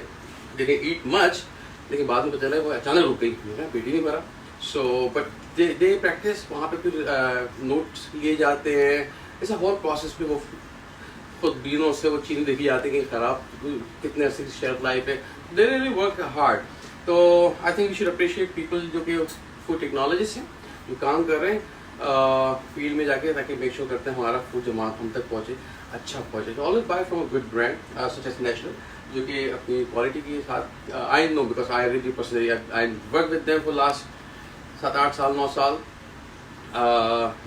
डिडंट ईट मच, लेकिन बाद में पता चला वो अचानक रुक गई, मेरा पेट ही नहीं भरा। सो बट दे प्रैक्टिस, वहाँ पे फिर नोट्स लिए जाते हैं, ऐसा होल प्रोसेस पे वो खुद बीनों से वो चीज़ें देखी जाती है कि ख़राब कितने अर्से की शेल्फ लाइफ है, दे रियली वर्क हार्ड। तो I think we should appreciate people जो कि फूड टेक्नोलॉजिस्ट हैं, जो काम कर रहे हैं फील्ड में जाके, ताकि मेक श्योर करते हैं हमारा फूड जब हम तक पहुँचे, अच्छा पहुँचे। तो always buy from a good brand such as National, जो कि अपनी क्वालिटी के साथ, I know because I really personally I work with them for last 7-8 साल 9 साल,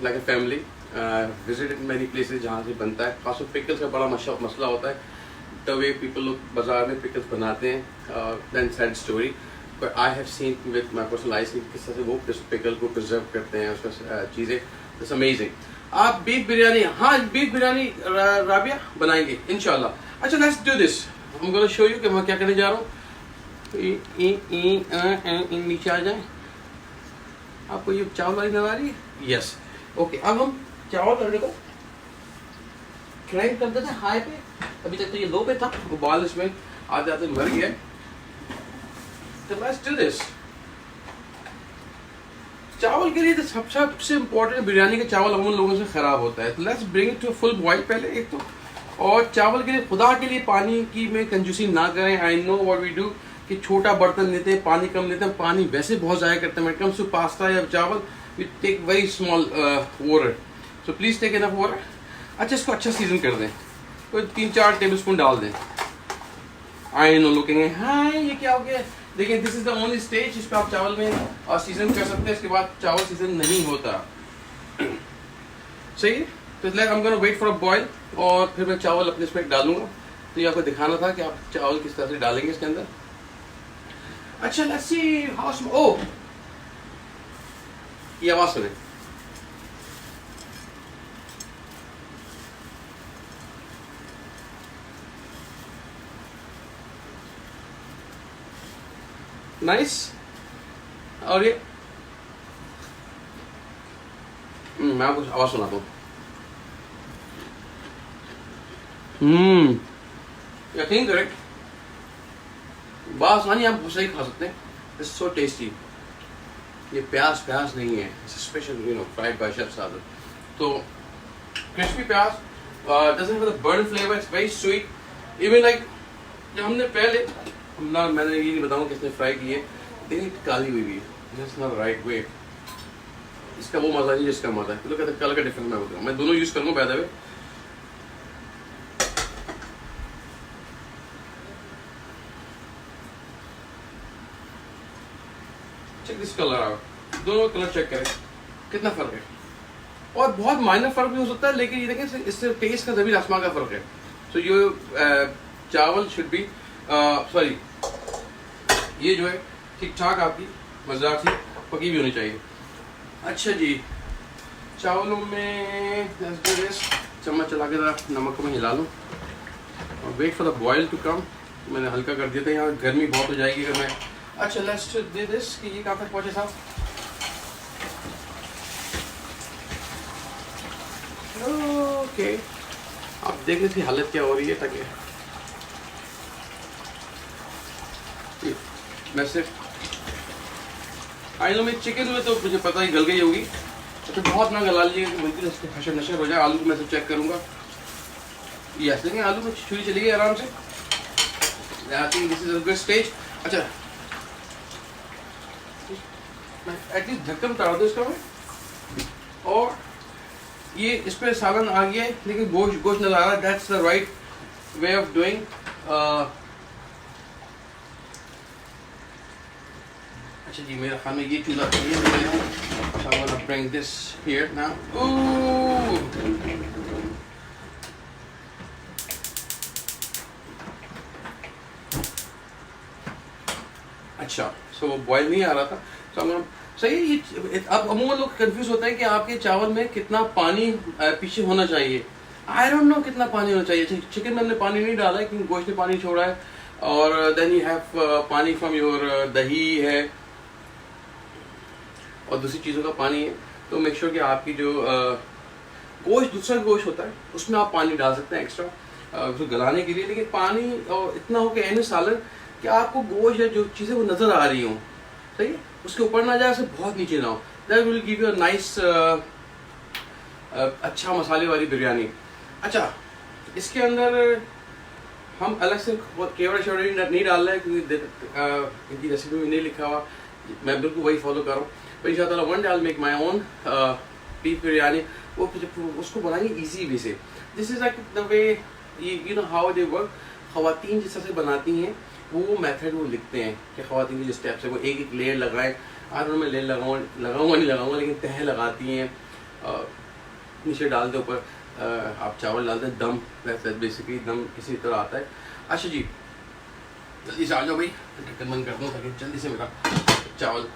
like a family, visited many places जहाँ से बनता है। खासकर पिकल्स का बड़ा मसला होता है, द वे पीपल लोग बाजार में पिकल्स बनाते हैं, than sad story, but I have seen with my personal eyes किस तरह से वो पिकल को प्रिजर्व करते हैं, उसका चीज़ें, इट्स अमेजिंग। आप बीफ बिरयानी, हाँ बीफ बिरयानी राबिया बनाएंगे इंशाल्लाह। अच्छा let's do this, I am gonna show you कि मैं क्या करने जा रहा हूँ। नीचे आ जाए, आपको ये चावल वाली नजर आ रही है? Yes, okay. अब हम चावल करने को क्रैंक करते थे हाई पे, अभी तक तो ये लो पे था, वो बाल इसमें आते आते मर गया। तो लेट्स डू दिस। चावल के लिए तो सबसे इम्पोर्टेंट, बिरयानी के चावल अमूमन लोगों से ख़राब होता है, तो let's bring it to full boil पहले एक तो। और चावल के लिए खुदा के लिए पानी की में कंजूसी ना करें। I know what we do कि छोटा बर्तन लेते हैं, पानी कम लेते हैं, पानी वैसे बहुत ज़ाया करते हैं। When it comes to pasta या चावल we take very small water, so please take enough water. अच्छा इसको अच्छा सीजन कर दें, तो 3-4 टेबल स्पून डाल दें। आई नो लुकिंग है, हाँ ये क्या हो गया। देखिए this is the only stage जिस पर आप चावल में सीजन कर सकते हैं, इसके बाद चावल सीजन नहीं होता। सही है, तो इसलिए I am gonna wait for a boil, और फिर मैं चावल अपने इसमें डालूंगा। तो ये आपको दिखाना था कि आप चावल किस तरह से डालेंगे इसके अंदर। अच्छा लेट्स सी हाउ, ओह ये आवाज सुने, नाइस। और ये मैं आपको आवाज सुनाता हूँ। यकीन करें बासानी आप सही खा सकते हैं, इट्स सो टेस्टी। ये प्याज नहीं है, special you know fried by chef सादर, तो क्रिस्पी प्याज, doesn't have the burn flavour, it's very sweet. Even like जब हमने पहले ना, मैंने ये नहीं बताऊँ किसने फ्राई की है, देखिए काली हुई है, दैट्स नॉट राइट वे। इसका वो मजा नहीं जिसका मजा है, तो कहते कलर का डिफरेंस मैं बताऊँ। मैं दोनों यूज करूँगा by the way. Check this colour out, दोनों कलर चेक करें कितना फ़र्क है, और बहुत माइनर फ़र्क भी हो सकता है, लेकिन ये देखें इससे टेस्ट का ज़मीन आसमान का फ़र्क है। सो ये चावल शुड बी सॉरी, ये जो है ठीक ठाक आपकी मज़ेदार सी पकी भी होनी चाहिए। अच्छा जी, चावलों में चम्मच चला के ज़रा नमक को मैं हिला लूँ और wait for the boil to come. मैंने हल्का कर दिया था, यहाँ गर्मी बहुत हो जाएगी अगर मैं। अच्छा लेट्स डू दिस कि ये कहाँ तक पहुँचे साहब। ओके, आप देख लें इसकी हालत क्या हो रही है, ताकि मैं सिर्फ आई नो में चिकन में तो मुझे पता ही गल गई होगी, तो बहुत ना गला लीजिएगा कि बिल्कुल इसके हशर नशर हो जाए। आलू को मैं सब चेक करूँगा। यस, देखें आलू में छुरी चली गई आराम से। I think this is a good stage. अच्छा, एटलीस्ट ढक्कन उतार दो इसका मैं, और ये इस पर सालन आ गया है लेकिन गोश्त नजर आ रहा है। That's the right way of doing. अच्छा जी, मेरा ख्याल में ये चूल्हा I'm gonna bring this here now. Ooh! अच्छा, सो वो बॉयल नहीं आ रहा था, तो हम सही है। अब अमूमन लोग कंफ्यूज होते हैं कि आपके चावल में कितना पानी पीछे होना चाहिए। आई डोंट नो कितना पानी होना चाहिए। चिकन में हमने पानी नहीं डाला है क्योंकि गोश्त ने पानी छोड़ा है, और देन यू हैव पानी फ्रॉम योर दही है और दूसरी चीज़ों का पानी है। तो मेक श्योर कि आपकी जो गोश्त, दूसरा गोश्त होता है उसमें आप पानी डाल सकते हैं एक्स्ट्रा उसको गलाने के लिए, लेकिन पानी और इतना हो कि एन सालन कि आपको गोश्त या जो चीज़ें वो नज़र आ रही हों, सही है, उसके ऊपर ना जाए, उससे बहुत नीचे ना हो। That will give you a nice अच्छा मसाले वाली बिरयानी। अच्छा, इसके अंदर हम अलग से केवड़ा शेवड़ा नहीं डाल रहे हैं क्योंकि इनकी रेसिपी में नहीं लिखा हुआ, मैं बिल्कुल वही फॉलो कर रहा हूँ। पर इंशाअल्लाह one day I will make my own beef biryani. वो उसको बनाएंगे इजी वे से। This is like the way you know how they work. ख़वातीन जिस तरह से बनाती हैं वो मेथड वो लिखते हैं कि ख़वातीन के जो स्टेप्स है वो एक एक लेयर लगाएं। आज मैं लेयर लगाऊंगा लेकिन तह लगाती हैं, नीचे डाल दे, ऊपर आप चावल डाल दें, दम बेसिकली दम इसी तरह आता है। अच्छा जी, जल्दी से आ जाओ भाई, ढक्कन बंद कर दूँ ताकि जल्दी से मेरा चावल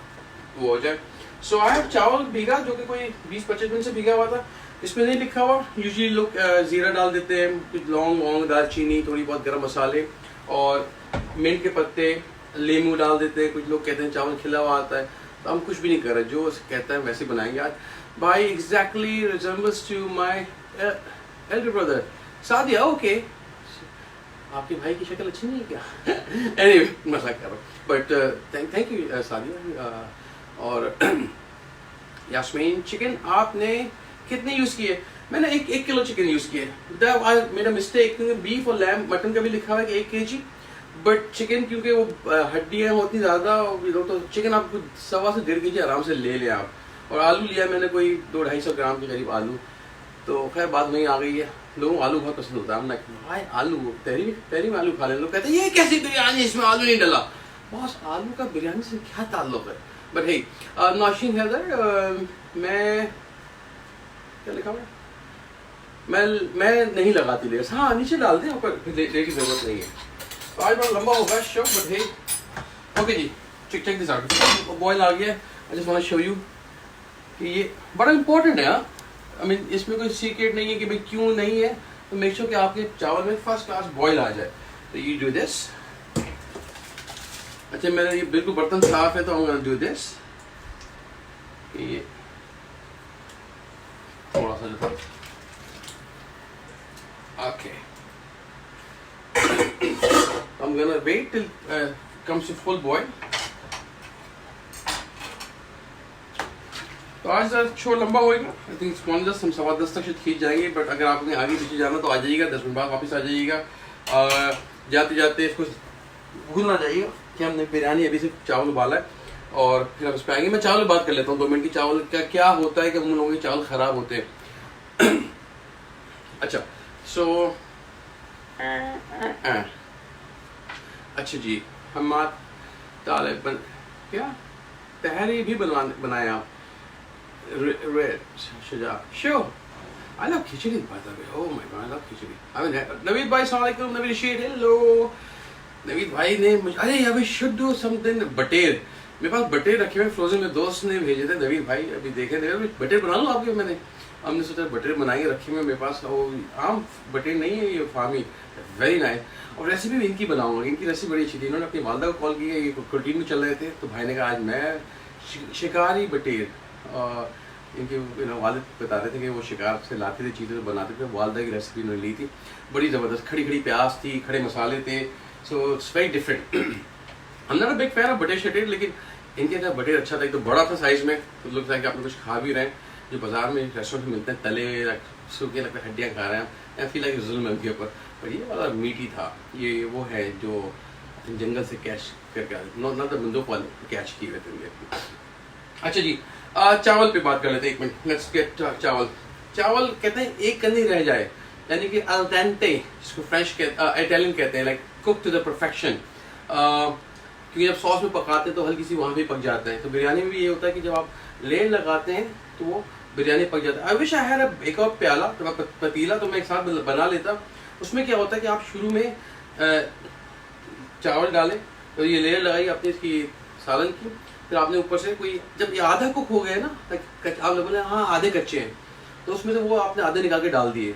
वो हो जाए। सो आई हैव चावल भीगा जो कि कोई 20-25 मिनट से भीगा हुआ था। इसमें नहीं लिखा हुआ, यूजुअली लोग ज़ीरा डाल देते हैं, कुछ लौंग दालचीनी, थोड़ी बहुत गरम मसाले और मिंट के पत्ते, नींबू डाल देते हैं। कुछ लोग कहते हैं चावल खिला हुआ आता है, तो हम कुछ भी नहीं कर रहे, जो कहता है वैसे बनाएंगे आज। भाई exactly resembles to my elder brother Sadia. Okay, आपके भाई की शक्ल अच्छी नहीं है क्या? एनीवे, मजाक कर रहा हूँ, बट थैंक यू सादिया। और यास्मीन, चिकन आपने कितने यूज़ किए? मैंने एक किलो चिकन यूज़ किए। मेरा मिस्टेक, क्योंकि बीफ और लैम मटन का भी लिखा हुआ है कि 1 kg, बट चिकन क्योंकि वो हड्डियाँ होती ज़्यादा, तो चिकन आप 1.25 से 1.5 kg आराम से ले लें आप। और आलू लिया मैंने कोई 200-250 ग्राम के करीब आलू। तो खैर बात नहीं आ गई है, लोगों को आलू बहुत पसंद होता है। मैं भाई आलू तहरी में आलू खा लें, लोग कहते हैं ये कैसी बिरयानी, इसमें आलू नहीं डला। बॉस, आलू का बिरयानी से क्या ताल्लुक है? बट हे नौशीन हैदर, मैं क्या लिखा हुआ है, मैं नहीं लगाती लेयर्स। हाँ, नीचे डाल दें, ऊपर लेयर की जरूरत नहीं है। तो आज बड़ा लंबा होगा शो, बट हे ओके जी, चेक दिस आउट। बॉयल आ गया। I just want to show you कि ये बड़ा इंपॉर्टेंट है। आई मीन इसमें कोई सीक्रेट नहीं है कि भाई क्यों नहीं है। तो मेक श्योर कि आपके चावल में फर्स्ट क्लास बॉयल आ जाए। तो यू डू दिस। अच्छा, मेरा ये बिल्कुल बर्तन साफ है, तो I'm gonna do this। ये थोड़ा सा जो था, okay, I'm gonna wait till comes to full boil। तो आज शो लंबा होएगा। आई थिंक 10 हम 10:15 तक शायद खींच जाएंगे, बट अगर आपने आगे पीछे जाना तो आ जाइएगा, 10 मिनट बाद वापस आ जाइएगा। जाते जाते इसको भूल ना जाइएगा कि हमने बिरयानी अभी सिर्फ चावल उबाला है, और फिर हम इस पर आएंगे। मैं चावल बात कर लेता हूँ 2 मिनट की। चावल का क्या होता है कि उन लोगों के चावल ख़राब होते हैं। अच्छा, सो अच्छा जी, हम क्या तहरी भी बनाए आप। Red Shaja. Sure. I love khichdi, by the way. Oh my god, I love khichdi. I mean, Naveed bhai, assalamu alaikum. Naveed Sheikh, hello. Naveed bhai ने मुझे, अरे यार, we should do something. बटेर, मेरे पास बटेर रखे हुए फ्रोजन में, दोस्त ने भेजे थे। नवीद भाई अभी देखे थे, बटेर बना लूँ आपके। हमने सोचा बटेर बनाएंगे, रखे हुए मेरे पास। वो आम बटेर नहीं है, ये फार्मी, वेरी नाइस। और रेसिपी भी इनकी बनाऊंगा, इनकी रेसिपी बड़ी अच्छी थी। इन्होंने अपनी वालदा को कॉल किया, ये कैंटीन में चल रहे थे, तो भाई ने कहा आज मैं शिकारी बटेर, इनके वालिद बता रहे थे कि वो शिकार से लाते थे चीज़ें, बनाते थे। वालदा की रेसिपी उन्होंने ली थी, बड़ी ज़बरदस्त। खड़ी खड़ी प्याज थी, खड़े मसाले थे, so it's very different. I am not a big fan of बटेर शटेर, लेकिन इनके अंदर बटेर अच्छा था। एक तो बड़ा था साइज़ में, तो लगता है कि आप लोग कुछ खा भी रहे हैं। जो बाजार में रेस्टोरेंट में मिलते हैं तले सूखे, लगता है हड्डियाँ खा रहे हैं। आई फील लाइक जुल्म है उनके ऊपर, पर ये वाला मीठी था। ये वो है जो जंगल से कैच करके आते, नॉट द बंदूक वाले कैच किए हुए थे। अच्छा जी, चावल पे बात कर लेते हैं एक मिनट। लेट्स गेट चावल। चावल कहते हैं एक कनी रह जाए, यानी कि अल डेंटे, जिसको फ्रेंच इटालियन कहते हैं, like cook to the perfection. क्योंकि जब सॉस में पकाते हैं तो हल्की सी वहाँ भी पक जाता है। तो बिरयानी में भी ये होता है कि जब आप लेयर लगाते हैं तो वो बिरयानी पक जाता है। आई विश आई हैड एक और प्याला, तो पतीला, तो मैं एक साथ बना लेता। उसमें क्या होता है कि आप शुरू में चावल डालें, तो ये लेयर लगाई आपने इसकी सालन की, फिर आपने ऊपर से कोई, जब ये आधा कुक हो गया ना, आप लोगों ने हाँ आधे कच्चे हैं, तो उसमें से वो आपने आधे निकाल के डाल दिए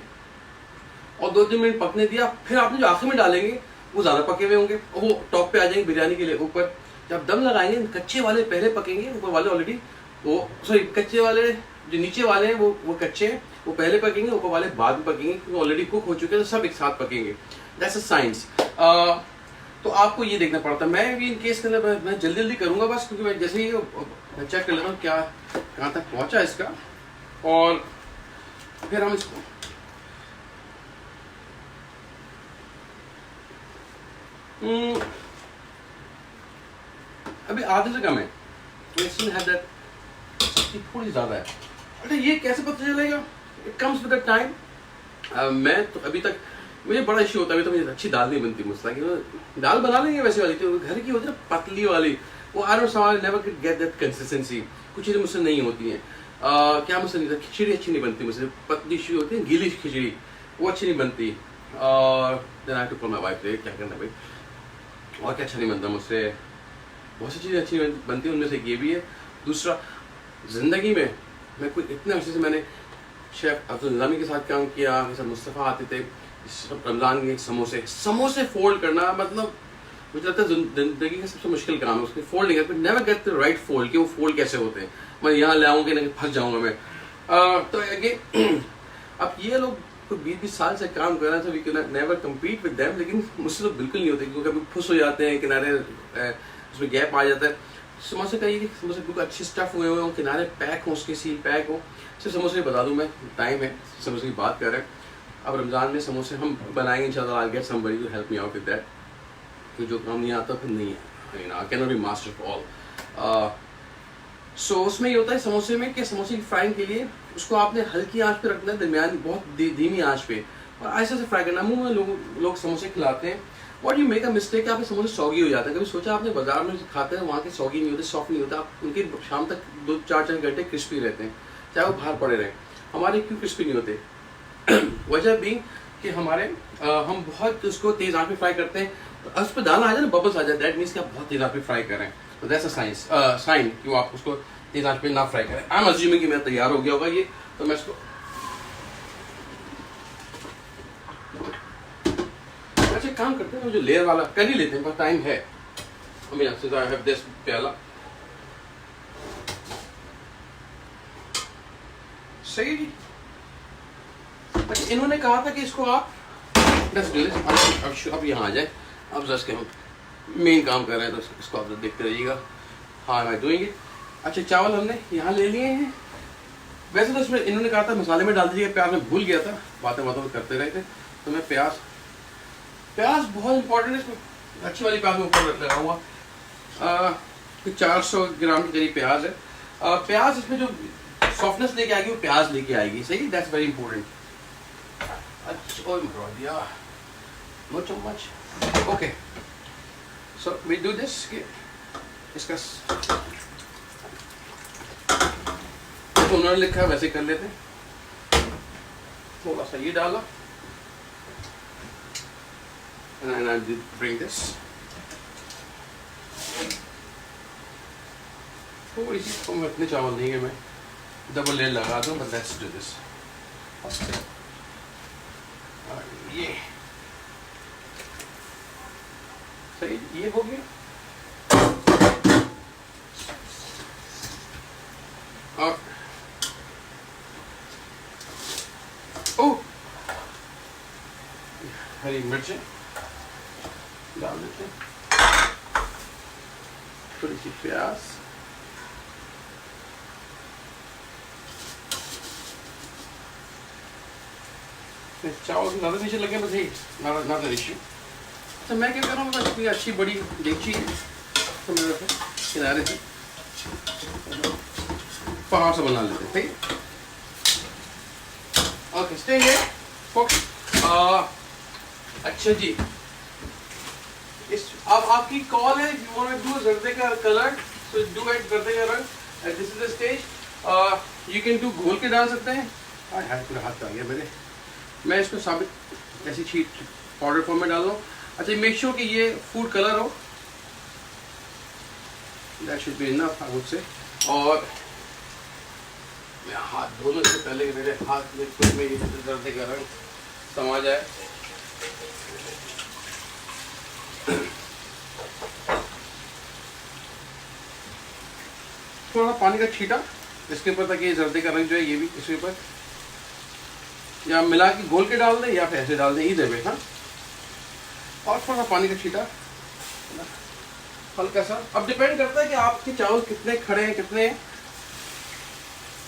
और 2-3 मिनट पकने दिया। फिर आपने जो आखिर में डालेंगे वो ज़्यादा पके हुए होंगे, वो टॉप पे आ जाएंगे बिरयानी के लिए ऊपर। जब दम लगाएंगे, कच्चे वाले पहले पकेंगे, ऊपर वाले ऑलरेडी वो, सॉरी, कच्चे वाले जो नीचे वाले हैं वो कच्चे हैं, वो पहले पकेंगे, ऊपर वाले बाद में पकेंगे, क्योंकि ऑलरेडी कुक हो चुके हैं, तो सब एक साथ पकेंगे। That's a science. तो आपको ये देखना पड़ता है। मैं भी इन केस के अंदर मैं जल्दी जल्दी करूँगा बस, क्योंकि मैं जैसे ही मैं चेक कर लेता हूँ क्या कहाँ तक पहुँचा इसका, और फिर हम इसको अभी आधे से कम है, थोड़ी ज़्यादा है। अरे ये कैसे पता चलेगा? It comes with the time. मैं तो अभी तक, मुझे बड़ा इश्यू होता है, अभी तो मुझे अच्छी दाल नहीं बनती मुझसे। कि दाल बना लेंगे वैसे वाली, तो घर की होती है ना पतली वाली, वो I don't I never get that consistency. कुछ चीज़ें मुझसे नहीं होती हैं। क्या मुझसे नहीं, खिचड़ी अच्छी नहीं बनती मुझसे, पतली सी होती है, गीली खिचड़ी, वो अच्छी नहीं बनती। Then I to call my wife, क्या करना भाई, और क्या अच्छा नहीं बनता मुझसे। बहुत सी चीज़ें अच्छी बनती हैं, उनमें से ये भी है। दूसरा, ज़िंदगी में मैं कोई इतने अर्से से मैंने शेफ अब्दुल निज़ामी के साथ काम किया, मेरे साथ मुस्तफ़ा आते थे, रमज़ान के समोसे फोल्ड करना, मतलब मुझे लगता है ज़िंदगी का सबसे मुश्किल काम है। उसके फोल्ड नहीं करते, never get the right fold, कि वो फोल्ड कैसे होते हैं। मैं यहाँ ले आऊँगी नहीं, फंस जाऊँगा मैं। तो अगेन अब ये लोग तो 20-20 साल से काम कर रहे हैं, तो we can never compete with them, लेकिन मुझसे तो बिल्कुल नहीं होते, क्योंकि कभी फुस हो जाते हैं किनारे, उसमें गैप आ जाता है। समोसे का ये, समोसे बिल्कुल अच्छे स्टफ हुए हुए हों, किनारे पैक हों, उसके सील पैक हो। सिर्फ समोसे बता दूँ मैं, टाइम है, समोसे की बात कर रहे हैं। अब रमज़ान में समोसे हम बनाएंगे इंशाल्लाह। I get somebody to help me out with that, कि जो काम नहीं आता फिर नहीं है, I can not be master all. So उसमें ये होता है समोसे में कि समोसे की फ्राइंग के लिए उसको आपने हल्की आंच पे रखना है, दरमियान बहुत धीमी आंच पे, और ऐसे से फ्राई करना। मुँह में लोग समोसे खिलाते हैं, what you make a mistake, आपके समोसे सौगी हो जाते हैं। कभी सोचा आपने बाजार में खाते हैं, वहाँ के सौगी नहीं होते, सॉफ्ट नहीं होता, आप उनके शाम तक 2-4 घंटे क्रिस्पी रहते हैं, चाहे वो बाहर पड़े रहें। हमारे क्यों क्रिस्पी नहीं होते? वजह भी कि हमारे हम बहुत उसको तेज़ आंच पे फ्राई करते हैं, तो उस पर दाना आ जाए ना, बबल्स आ जाए, दैट मीन्स कि आप बहुत तेज़ आंच पे फ्राई कर रहे हैं। तो दैट्स अ साइन कि आप उसको तेज़ आंच पे ना फ्राई करें। आई एम अज्यूमिंग कि मेरा तैयार हो गया होगा ये, तो मैं इसको अच्छा काम करते हैं, जो लेयर वाला कर ही लेते हैं, पर टाइम है। आई हैव दिस प्याला, सही जी। अच्छा, इन्होंने कहा था कि इसको आप अब यहाँ आ जाए, अब जस्ट के हम मेन काम कर रहे हैं, तो इसको आप देखते रहिएगा। हाँ, मैं डूइंग इट। अच्छा, चावल हमने यहाँ ले लिए हैं। वैसे तो इसमें इन्होंने कहा था मसाले में डाल दीजिएगा, प्याज में भूल गया था, बातें में करते रहे थे, तो मैं प्याज बहुत इंपॉर्टेंट है, इसमें अच्छी वाली प्याज में ऊपर लगाऊंगा। 400 ग्राम के करीब प्याज है। प्याज इसमें जो सॉफ्टनेस लेके आएगी वो प्याज लेके आएगी, सही, दैट्स वेरी इंपॉर्टेंट। अच्छा, मरवा दिया, नो चम्मच। Okay, so we do this, इसका उन्होंने लिखा है वैसे कर लेते हैं। थोड़ा सा ये डाला, and I did bring this, थोड़ी सी तो इतने चावल नहीं है, मैं डबल लेयर लगा दूँ, but let's do this। ये सही, ये हो गया। और ओ हरी मिर्चें डाल देते हैं, थोड़ी सी प्याज, चावल ज़्यादा नीचे लगे बस ही नॉट एन इश्यू। तो मैं क्या कर रहा हूँ, बस इतनी अच्छी बड़ी देगची है तो मेरे पे किनारे से पहाड़ से बना लेते हैं, ठीक है। Okay stay here folks. अच्छा जी, इस अब आपकी कॉल है, यू वांट टू डू जर्दे का कलर, सो डू इट जर्दे का रंग। This is the stage. You can do घोल के डाल सकते हैं। हाय पूरा हाथ आ गया मेरे। मैं इसको साबित ऐसी शीट पाउडर फॉर्म में डाल दूँ। अच्छा मेक श्योर कि ये फूड कलर हो, that should be enough I would say. और मैं हाथ धोने से पहले कि मेरे हाथ में खुद में ये जर्दे का रंग समा जाए। थोड़ा पानी का छींटा इसके ऊपर ताकि ये जर्दे का रंग जो है ये भी इसके ऊपर या मिला के घोल के डाल दें या फिर ऐसे डाल दें, इधर में। हाँ, और थोड़ा पानी का छींटा हल्का सा। अब डिपेंड करता है कि आपके चावल कितने खड़े हैं कितने हैं,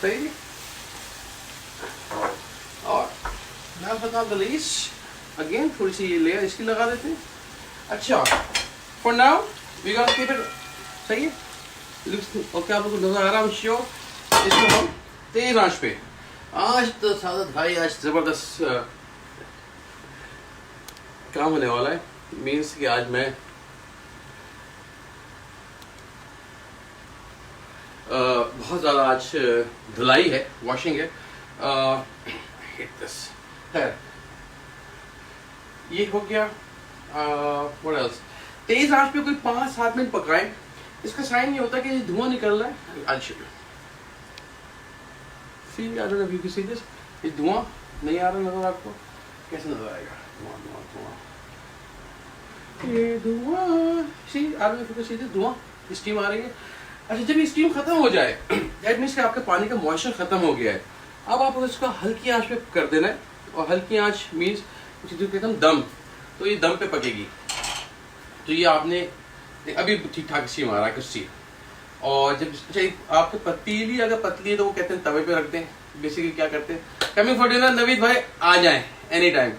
सही। और last but not the least again थोड़ी सी ये लेयर इसकी लगा देते हैं। अच्छा for now we gonna keep it, सही है। ओके आप लोगों को नजर आ रहा है श्योर। इसको हम तेज आंच पे, आज तो सादा भाई आज जबरदस्त काम होने वाला है। मीन्स कि आज मैं बहुत ज़्यादा आज धुलाई है, वॉशिंग है। ये हो गया। व्हाट एल्स, तेज आंच पे कोई 5-7 मिनट पकाएं। इसका साइन ये होता है कि धुआं निकल रहा है। आज See, I don't know if you can see this. ये धुआं नहीं आ रहा नजर आपको? कैसे नजर आएगा? धुआं धुआं धुआं, ये धुआं। See, I don't know if you can see this. धुआं, स्टीम आ रही है। अच्छा जब ये स्टीम खत्म हो जाए, that means कि आपके पानी का मॉइस्चर खत्म हो गया है। अब आप उसका हल्की आंच पे कर देना है, और हल्की आंच मीन्स जो कहते हैं दम, तो ये दम पे पकेगी। तो ये आपने अभी ठीक ठाक स्टीम आ रहा है कुछ सी। और जब आपके पतीली अगर पतली है तो वो कहते हैं तवे पे रखते हैं। बेसिकली क्या करते हैं, कमिंग फॉर डिनर नवीद भाई आ जाएं एनी टाइम।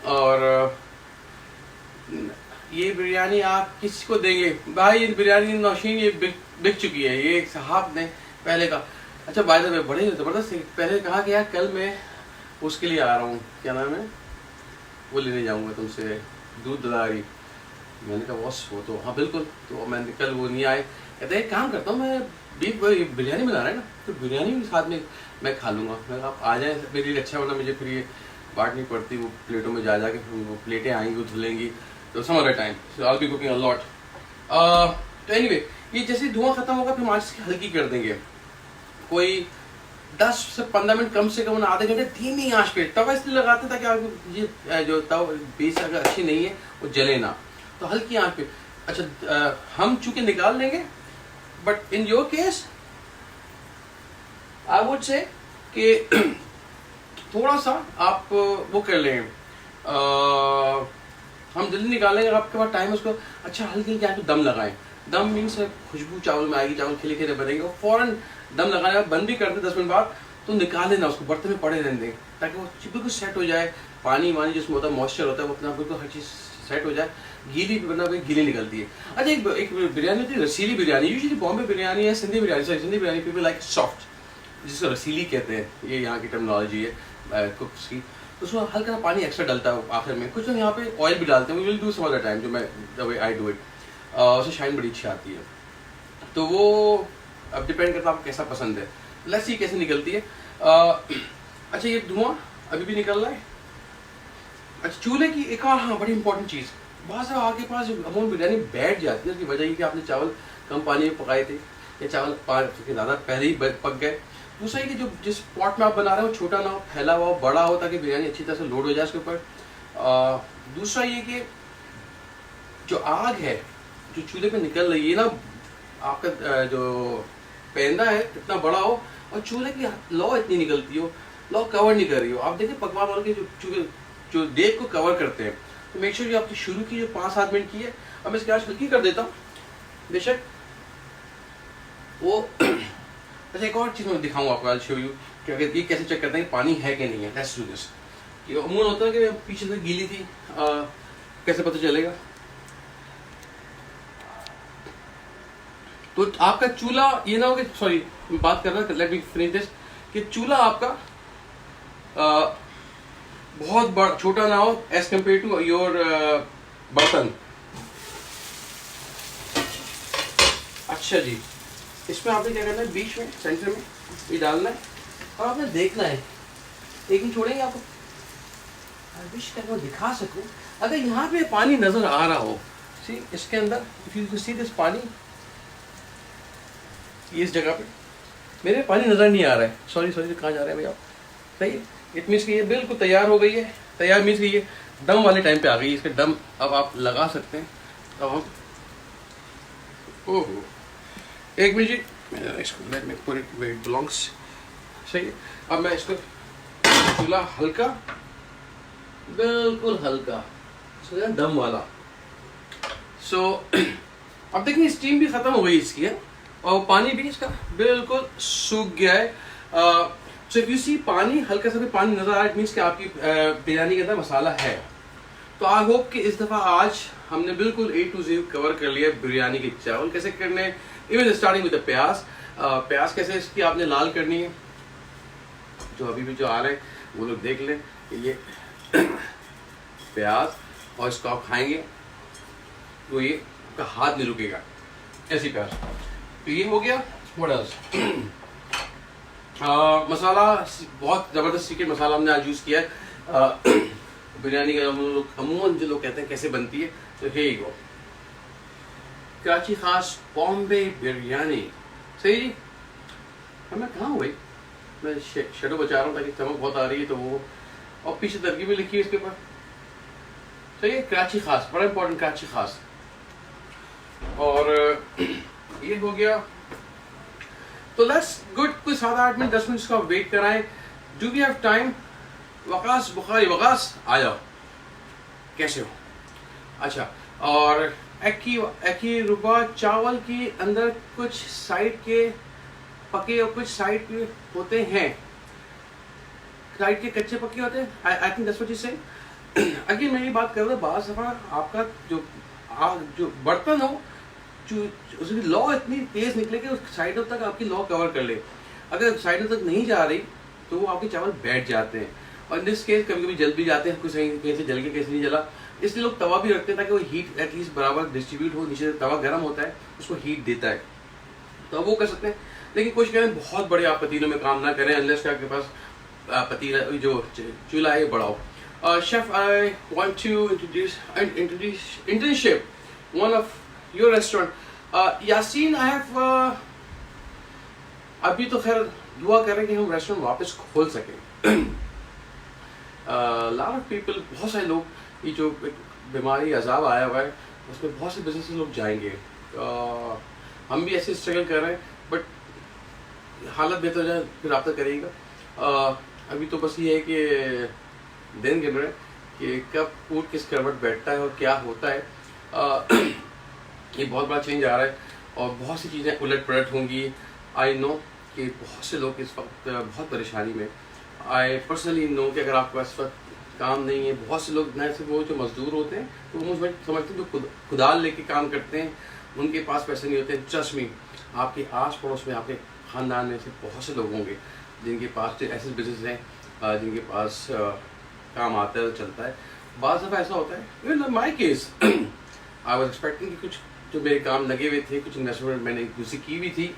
और ये बिरयानी आप किसी को देंगे भाई, ये बिरयानी नौशीन ये बिक चुकी है, ये एक साहब ने पहले का। अच्छा बाय द वे बड़े ज़बरदस्त पहले कहा कि यार कल मैं उसके लिए आ रहा हूँ, क्या नाम है, वो लेने जाऊँगा तुमसे दूध दलारी। मैंने कहा बॉस वो तो हाँ बिल्कुल। तो मैंने कल वो नहीं आए, कहते एक काम करता हूँ मैं बीफ बिरयानी बना रहा है ना, तो बिरयानी के साथ में मैं खा लूँगा। मैं आप आ जाएँ मेरे लिए अच्छा, वरना मुझे फिर ये बांटनी पड़ती वो प्लेटों में जा के, फिर वो प्लेटें आएंगी वो धुलेंगी, तो some other time so I will be cooking a lot. तो एनीवे ये जैसे धुआं खत्म होगा फिर आंच इसकी हल्की कर देंगे। कोई 10 से 15 मिनट कम से कम आधे घंटे धीमी आंच पे। तवा इसलिए लगाते ताकि आपको ये जो तवा बेस अगर अच्छी नहीं है वो जले ना, तो हल्की आंच पे। अच्छा हम चूंकि निकाल लेंगे, but in your case I would say कि थोड़ा सा आप वो कर लें, हम जल्दी निकालेंगे। आपके पास टाइम उसको अच्छा हल्की हल्की आंच पे दम लगाएं। दम मीन्स खुशबू चावल में आएगी, चावल खिले खिले बनेंगे, और फौरन दम लगाने बाद बंद भी कर दें 10 मिनट बाद, तो निकाल लेना उसको, बर्तन में पड़े रहने दें ताकि वो बिल्कुल सेट हो जाए। पानी वानी जिसमें होता है मॉइस्चर होता है वो अपना बिल्कुल हर चीज़ सेट हो जाए। गीली वरना गीली निकलती है। अच्छा एक बिरयानी होती है रसीली बिरयानी, यूजुअली बॉम्बे बिरयानी है, Sindhi biryani, sorry Sindhi biryani people like soft, जिसको रसीली कहते हैं, ये यहाँ की टर्मिनोलॉजी है कुक्स की। तो उसमें हल्का पानी एक्स्ट्रा डलता है आखिर में। कुछ लोग यहाँ पे ऑयल भी डालते हैं, we will do some other time, जो मैं the way I do it, उससे शाइन बड़ी अच्छी आती है। तो वो अब डिपेंड करता है आपको कैसा पसंद है। लेट्स सी कैसे निकलती है। अच्छा ये धुआं अभी भी निकल रहा है। अच्छा चूल्हे की एक और हाँ बड़ी इंपॉर्टेंट चीज़, बहुत सारा आपके पास जो अमून बिरयानी बैठ जाती है उसकी वजह ये कि आपने चावल कम पानी में पकाए थे या चावल ज़्यादा पहले ही पक गए। दूसरा ये कि जो जिस पॉट में आप बना रहे हो छोटा ना हो, फैला हुआ हो, बड़ा हो, ताकि बिरयानी अच्छी तरह से लोड हो जाए उसके ऊपर। दूसरा ये कि जो आग है जो चूल्हे पे निकल रही है ना, आपका जो पैंदा है कितना बड़ा हो और चूल्हे की लौ इतनी निकलती हो, लौ कवर नहीं कर रही हो। आप देखिए पकवान वालों के जो चूल्हे जो देग को कवर करते हैं, तो मेक श्योर जो आपकी शुरू की जो 5-7 मिनट की है, अब मैं इसकी आँच हल्की कर देता हूँ बेशक वो। अच्छा एक और चीज़ मैं दिखाऊंगा आपको, आई शो यू कि अगर ये कैसे चेक करते हैं कि पानी है कि नहीं है। Let's do this. कि अमूमन होता है कि पीछे से गीली थी, कैसे पता चलेगा? तो आपका चूल्हा ये ना हो कि, सॉरी बात कर रहा था, लेट मी फिनिश दिस, कि चूल्हा आपका बहुत बड़ा छोटा ना हो एज कम्पेयर टू योर बर्तन। अच्छा जी, इसमें आपने क्या करना है, बीच में सेंटर में ये डालना है और आपने देखना है, एक मिनट छोड़ेंगे आपको, विश मैं दिखा सकूं। अगर यहाँ पे पानी नजर आ रहा हो, सी इसके अंदर, इफ यू सी दिस पानी, इस जगह पे मेरे पानी नजर नहीं आ रहा है, सॉरी कहाँ जा रहे हैं भैया आप? सही है, इट मीन्स कि ये बिल्कुल तैयार हो गई है। तैयार मीन्स कि ये दम वाले टाइम पे आ गई है, इसके दम अब आप लगा सकते हैं। अब हम ओहो एक मिनट जी, इसको let me put it where it belongs. सही है, अब मैं इसको चूल्हा हल्का, बिल्कुल हल्का दम वाला। सो अब देखिए स्टीम भी खत्म हो गई इसकी है और पानी भी इसका बिल्कुल सूख गया है। सो इफ यू सी पानी, हल्का सा भी पानी नजर आ रहा है, इट मीन्स कि आपकी बिरयानी के अंदर मसाला है। तो आई होप कि इस दफ़ा आज हमने बिल्कुल A to Z कवर कर लिया बिरयानी के चावल कैसे करने, इवन स्टार्टिंग विद द प्याज। प्याज कैसे इसकी आपने लाल करनी है, जो अभी भी जो आ रहे हैं वो लोग देख लें कि ये प्याज, और इसको आप खाएंगे तो ये आपका हाथ नहीं रुकेगा, ऐसी प्याज। तो ये हो गया। What else? मसाला बहुत ज़बरदस्त सीक्रेट मसाला हमने आज यूज़ किया है बिरयानी का। अमूमन जो लोग कहते हैं कैसे बनती है, तो हे ही गो, कराची खास बॉम्बे बिरयानी। सही जी, मैं कहाँ हूँ भाई? मैं शेडो बचा रहा हूँ ताकि चमक बहुत आ रही है तो वो, और पीछे तरकीब भी लिखी है इसके ऊपर। सही है, कराची खास, बड़ा इंपॉर्टेंट कराची खास। और ये हो गया, तो लेट्स गुड, कोई 7-8 मिनट 10 मिनट का वेट कराएं। Do we have time? Waqas Bukhari, Waqas आ जाओ, कैसे हो? अच्छा, और एक रुपा चावल के अंदर कुछ साइड के पके और कुछ साइड के होते हैं, साइड के कच्चे पके होते हैं। I think that's what you से। अगेन मैं ये बात कर रहा हूँ, बात सफा आपका जो बर्तन हो, उसकी लौ इतनी तेज निकले कि उस साइडों तक आपकी लौ कवर कर ले। अगर साइडों तक नहीं जा रही तो वो आपके चावल बैठ जाते हैं, और इन दिस केस कभी कभी जल भी जाते हैं, कुछ कहीं से जल के कैसे नहीं जला। इसलिए लोग तवा भी रखते हैं ताकि वो हीट एटलीस्ट बराबर डिस्ट्रीब्यूट हो, नीचे से तवा गर्म होता है उसको हीट देता है, तो वो कर सकते हैं। लेकिन कोशिश करें बहुत बड़े आप पतीलों में काम ना करें, अनलेस आपके पास पतीला जो चूल्हा है बड़ा हो। Chef, I want to introduce internship one of your restaurant Yasin. I have अभी तो खैर दुआ करें कि हम रेस्टोरेंट वापस खोल सकें। लॉट ऑफ पीपल, बहुत सारे लोग, ये जो बीमारी अजाब आया हुआ है उसमें बहुत से बिजनेस लोग जाएंगे। हम भी ऐसे स्ट्रगल कर रहे हैं, बट हालत बेहतर हो जाए फिर रब्ता करिएगा। अभी तो बस ये है कि दिन गिन रहे हैं कि कब फूड किस करवट बैठता है और क्या होता है। ये बहुत बड़ा चेंज आ रहा है और बहुत सी चीज़ें उलट पलट होंगी। आई नो कि बहुत से लोग इस वक्त बहुत परेशानी में। आई पर्सनली नो कि अगर आपके पास वक्त काम नहीं है, बहुत से लोग नए से वो जो मजदूर होते हैं तो वो मुझे समझते हैं जो खुदाल लेके काम करते हैं उनके पास पैसे नहीं होते। ट्रस्ट मी, आपके आस पड़ोस में, आपके ख़ानदान में से बहुत से लोग होंगे जिनके पास ऐसे बिजनेस हैं जिनके पास काम आता है, चलता है। बाज़ दफ़ा ऐसा होता है, in my case I was expecting कि कुछ जो मेरे काम लगे हुए थे, कुछ इन्वेस्टमेंट मैंने दूसरी की हुई थी,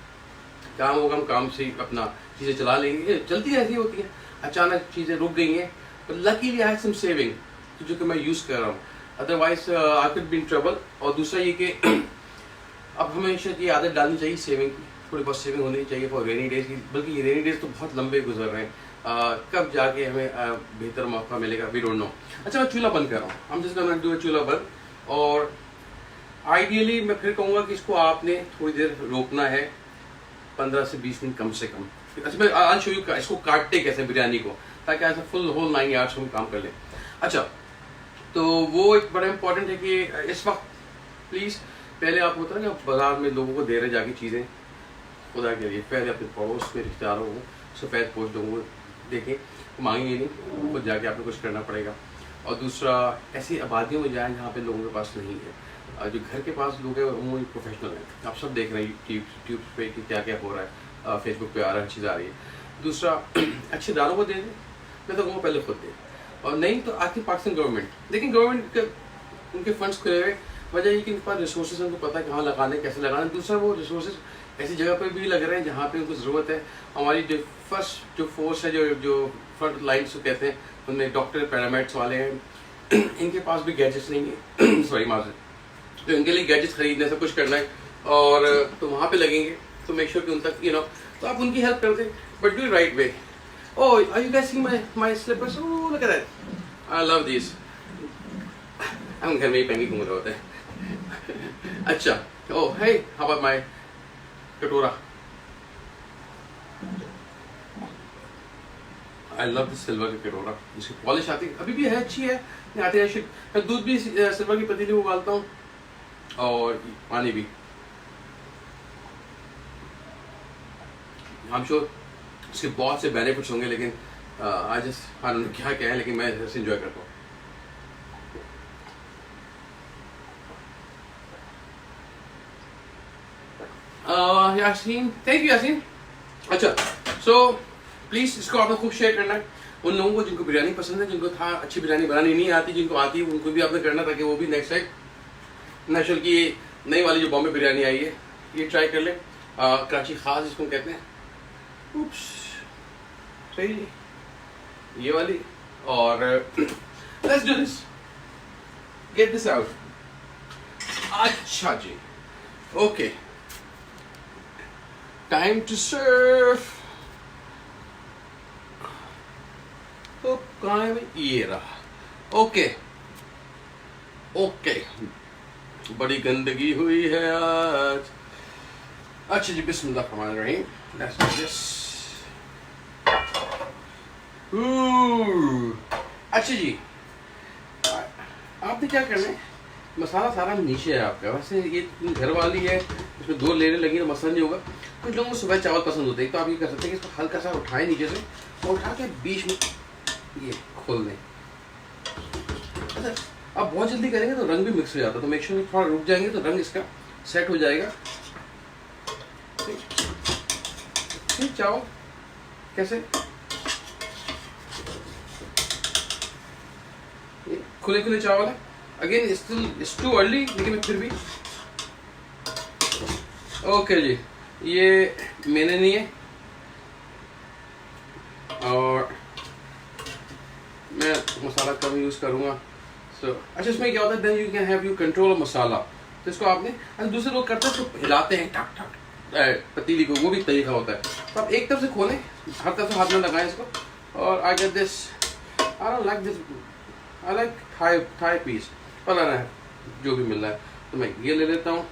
काम होगा, हम काम से ही अपना चीज़ें चला लेंगे। चलती ऐसी होती है, अचानक चीज़ें रुक गई हैं, तो luckily I have some saving जो कि मैं यूज़ कर रहा हूँ, otherwise I could be in trouble. और दूसरा ये कि अब हमेशा ये आदत डालनी चाहिए सेविंग की, थोड़ी बहुत सेविंग होनी चाहिए फॉर रेनी डेज की, बल्कि ये रेनी डेज तो बहुत लंबे गुजर रहे हैं, कब जाके हमें बेहतर मौका मिलेगा, वी डोंट नो। अच्छा, मैं चूल्हा बंद कर रहा हूँ, हम जिस गोना डू चूल्हा बंद। और आइडियली मैं फिर कहूँगा कि इसको आपने थोड़ी देर रोकना है, 15 से 20 मिनट कम से कम। अच्छा, मैं आज शो यू इसको काटते कैसे बिरयानी को, ताकि ऐसा फुल होल 9 यार्ड्स हम काम कर लें। अच्छा, तो वो एक बड़ा इंपॉर्टेंट है कि इस वक्त प्लीज़, पहले आप होता है ना बाजार में लोगों को दे रहे जाके चीज़ें, खुदा के लिए पहले अपने पड़ोस में रिश्तेदारों को, सफ़ेद पोश लोगों को देखें, मांगेंगे नहीं, खुद जाके आपको कुछ करना पड़ेगा। और दूसरा, ऐसी आबादियों में जाएँ जहाँ पे लोगों के पास नहीं है, जो घर के पास लोग हैं वो प्रोफेशनल हैं, आप सब देख रहे हैं यूट्यूब पे कि क्या क्या हो रहा है, फेसबुक पे आ रहा है, चीज़ आ रही है। दूसरा, अच्छे इदारों को दे दें, मैं तो कहूँगा पहले खुद दें, और नहीं तो आती पाकिस्तान गवर्नमेंट, लेकिन गवर्नमेंट के उनके फंड्स खुले हुए, वजह ये कि उनके पास रिसोर्सेज उनको पता है कहाँ लगाने, कैसे लगाने। दूसरा, वो रिसोर्सेज ऐसी जगह पर भी लग रहे हैं जहाँ पे उनको ज़रूरत है। हमारी जो फर्स्ट जो फोर्स है, जो फ्रंट लाइन्स कहते हैं, उनमें डॉक्टर पैरामेडिक्स वाले हैं, इनके पास भी गैजेट्स नहीं है सॉरी माजर, तो इनके लिए गैजेट्स खरीदने से कुछ करना है, और तो वहाँ पे लगेंगे, तो मेक श्योर कि उन तक तो आप उनकी हेल्प करते, but do right way. Oh, are you guys seeing my slippers? Oh, look at that. I love these. हम घर में ही पहन के घूम रहे होते हैं। अच्छा, oh hey, how about my कटोरा? I love this silver की कटोरा, जिसकी पॉलिश आती है, अभी भी है, अच्छी है, आती है। मैं दूध भी सिल्वर की पतीली में उबालता हूँ, और पानी भी। I'm sure इसके बहुत से बेनिफिट्स होंगे, लेकिन आज क्या क्या है, लेकिन मैं इसे एंजॉय करता हूँ। Yasin, thank you Yasin. अच्छा, सो प्लीज़ इसको आपने खूब शेयर करना है उन लोगों को जिनको बिरयानी पसंद है, जिनको था अच्छी बिरयानी बनानी नहीं आती, जिनको आती है उनको भी आपने करना, ताकि वो भी नेक्स्ट टाइम नेशनल की नई वाली जो बॉम्बे बिरयानी आई है ये ट्राई कर लें, कराची खास जिसको कहते हैं। उप्स, सही, ये वाली, और let's do this, get this out. अच्छा जी, ओके, टाइम टू सर्व। तो कहाँ है भाई, ये रहा। ओके ओके, बड़ी गंदगी हुई है आज। अच्छा जी, बिस्मिल्लाह रहमान रहीम, लेट्स डू दिस। अच्छा जी, आपने क्या करना है, मसाला सारा नीचे है आपका, वैसे ये घर वाली है, इसमें 2 लेयरें लगी तो मसला नहीं होगा। कुछ लोगों को सुबह चावल पसंद होते हैं, तो आप ये कर सकते हैं कि इसको हल्का सा उठाएं नीचे से, और उठा के बीच में ये खोल दें। अच्छा, आप बहुत जल्दी करेंगे तो रंग भी मिक्स हो जाता है, तो मेक श्योर थोड़ा रुक जाएंगे तो रंग इसका सेट हो जाएगा। ठीक, चावल कैसे खुले खुले चावल है, again still it's too early, लेकिन फिर भी ओके जी, ये मैंने नहीं है, और मैं मसाला कम यूज़ करूँगा। सो अच्छा, इसमें क्या होता है, then you can have you control of masala, तो इसको आपने, दूसरे लोग करते हैं तो हिलाते हैं टक टक पतीली को, वो भी तरीका होता है। तो आप एक तरफ से खोलें, हर तरफ से हाथ में लगाएं इसको, और I get this, I don't like this, I like thigh piece, पता है जो भी मिल रहा है, तो मैं ये ले लेता हूँ।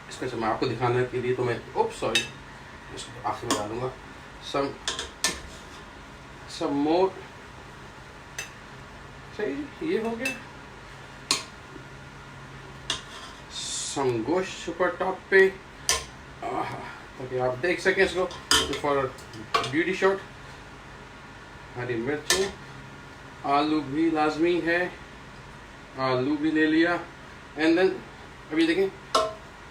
इसको मैं आपको दिखाने के लिए, तो मैं सॉरी, इसको आखिर में डालूंगा। सम मोर, सही, ये हो गया। सम गोश्त ऊपर टॉप पे, ताकि आप देख सकें इसको, फॉर ब्यूटी शॉट। हरी मिर्च, आलू भी लाजमी है, आलू भी ले लिया, एंड देन अभी देखें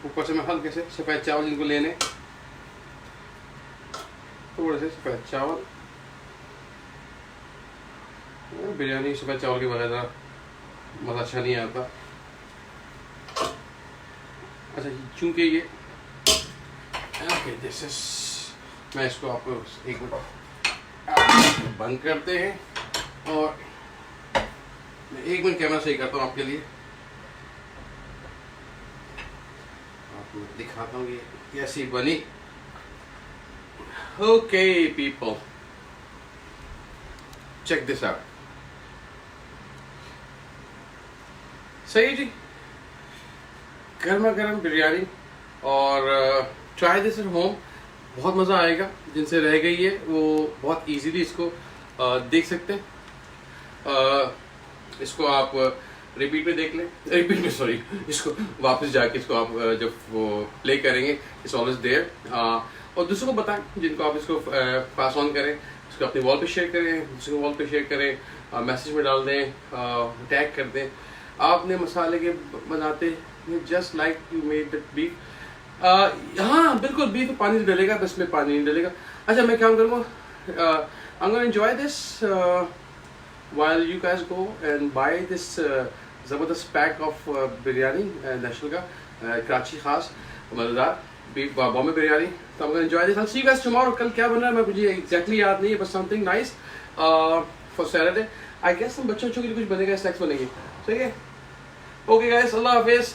ऊपर से मैं हल्के से सफ़ेद चावल जिनको लेने, थोड़े से सफ़ेद चावल, बिरयानी सफ़ेद चावल के बगैर मज़ा अच्छा नहीं आता। अच्छा, चूँकि ये ओके दिस इज, मैं इसको आपको एक मिनट बंद करते हैं और मैं 1 मिनट कैमरा सही करता हूँ आपके लिए, आपको दिखाता हूँ ये कैसी बनी। Okay people, check this out. सही है जी, गर्मा गर्म बिरयानी और ट्राई दिस एट होम, बहुत मज़ा आएगा। जिनसे रह गई है वो बहुत इजीली इसको देख सकते हैं। इसको आप रिपीट में देख लें, रिपीट में सॉरी, इसको वापस जाके इसको आप जब वो प्ले करेंगे इट्स ऑलवेज देयर। और दूसरों को बताएं जिनको आप इसको पास ऑन करें, इसको अपने वॉल पे शेयर करें, दूसरे को वॉल पे शेयर करें, मैसेज में डाल दें, टैग कर दें। आपने मसाले के बनाते just like you made that beef. हाँ बिल्कुल, बीफ में पानी डलेगा, बस में पानी नहीं डलेगा। अच्छा मैं क्या करूँगा, I'm gonna enjoy this while you guys go and buy this ज़बरदस्त पैक ऑफ बिरयानी नेशनल का, कराची खास मज़ेदार बीफ बॉम्बे बिरयानी। तो I'm gonna enjoy this. I'll see you guys tomorrow. कल क्या बन रहा है मैं मुझे exactly याद नहीं है, बस something nice for Saturday. I guess हम बच्चों के लिए कुछ बनेगा, स्नैक्स बनेंगे, ठीक है। ओके गाइस, अल्लाह हाफिज़।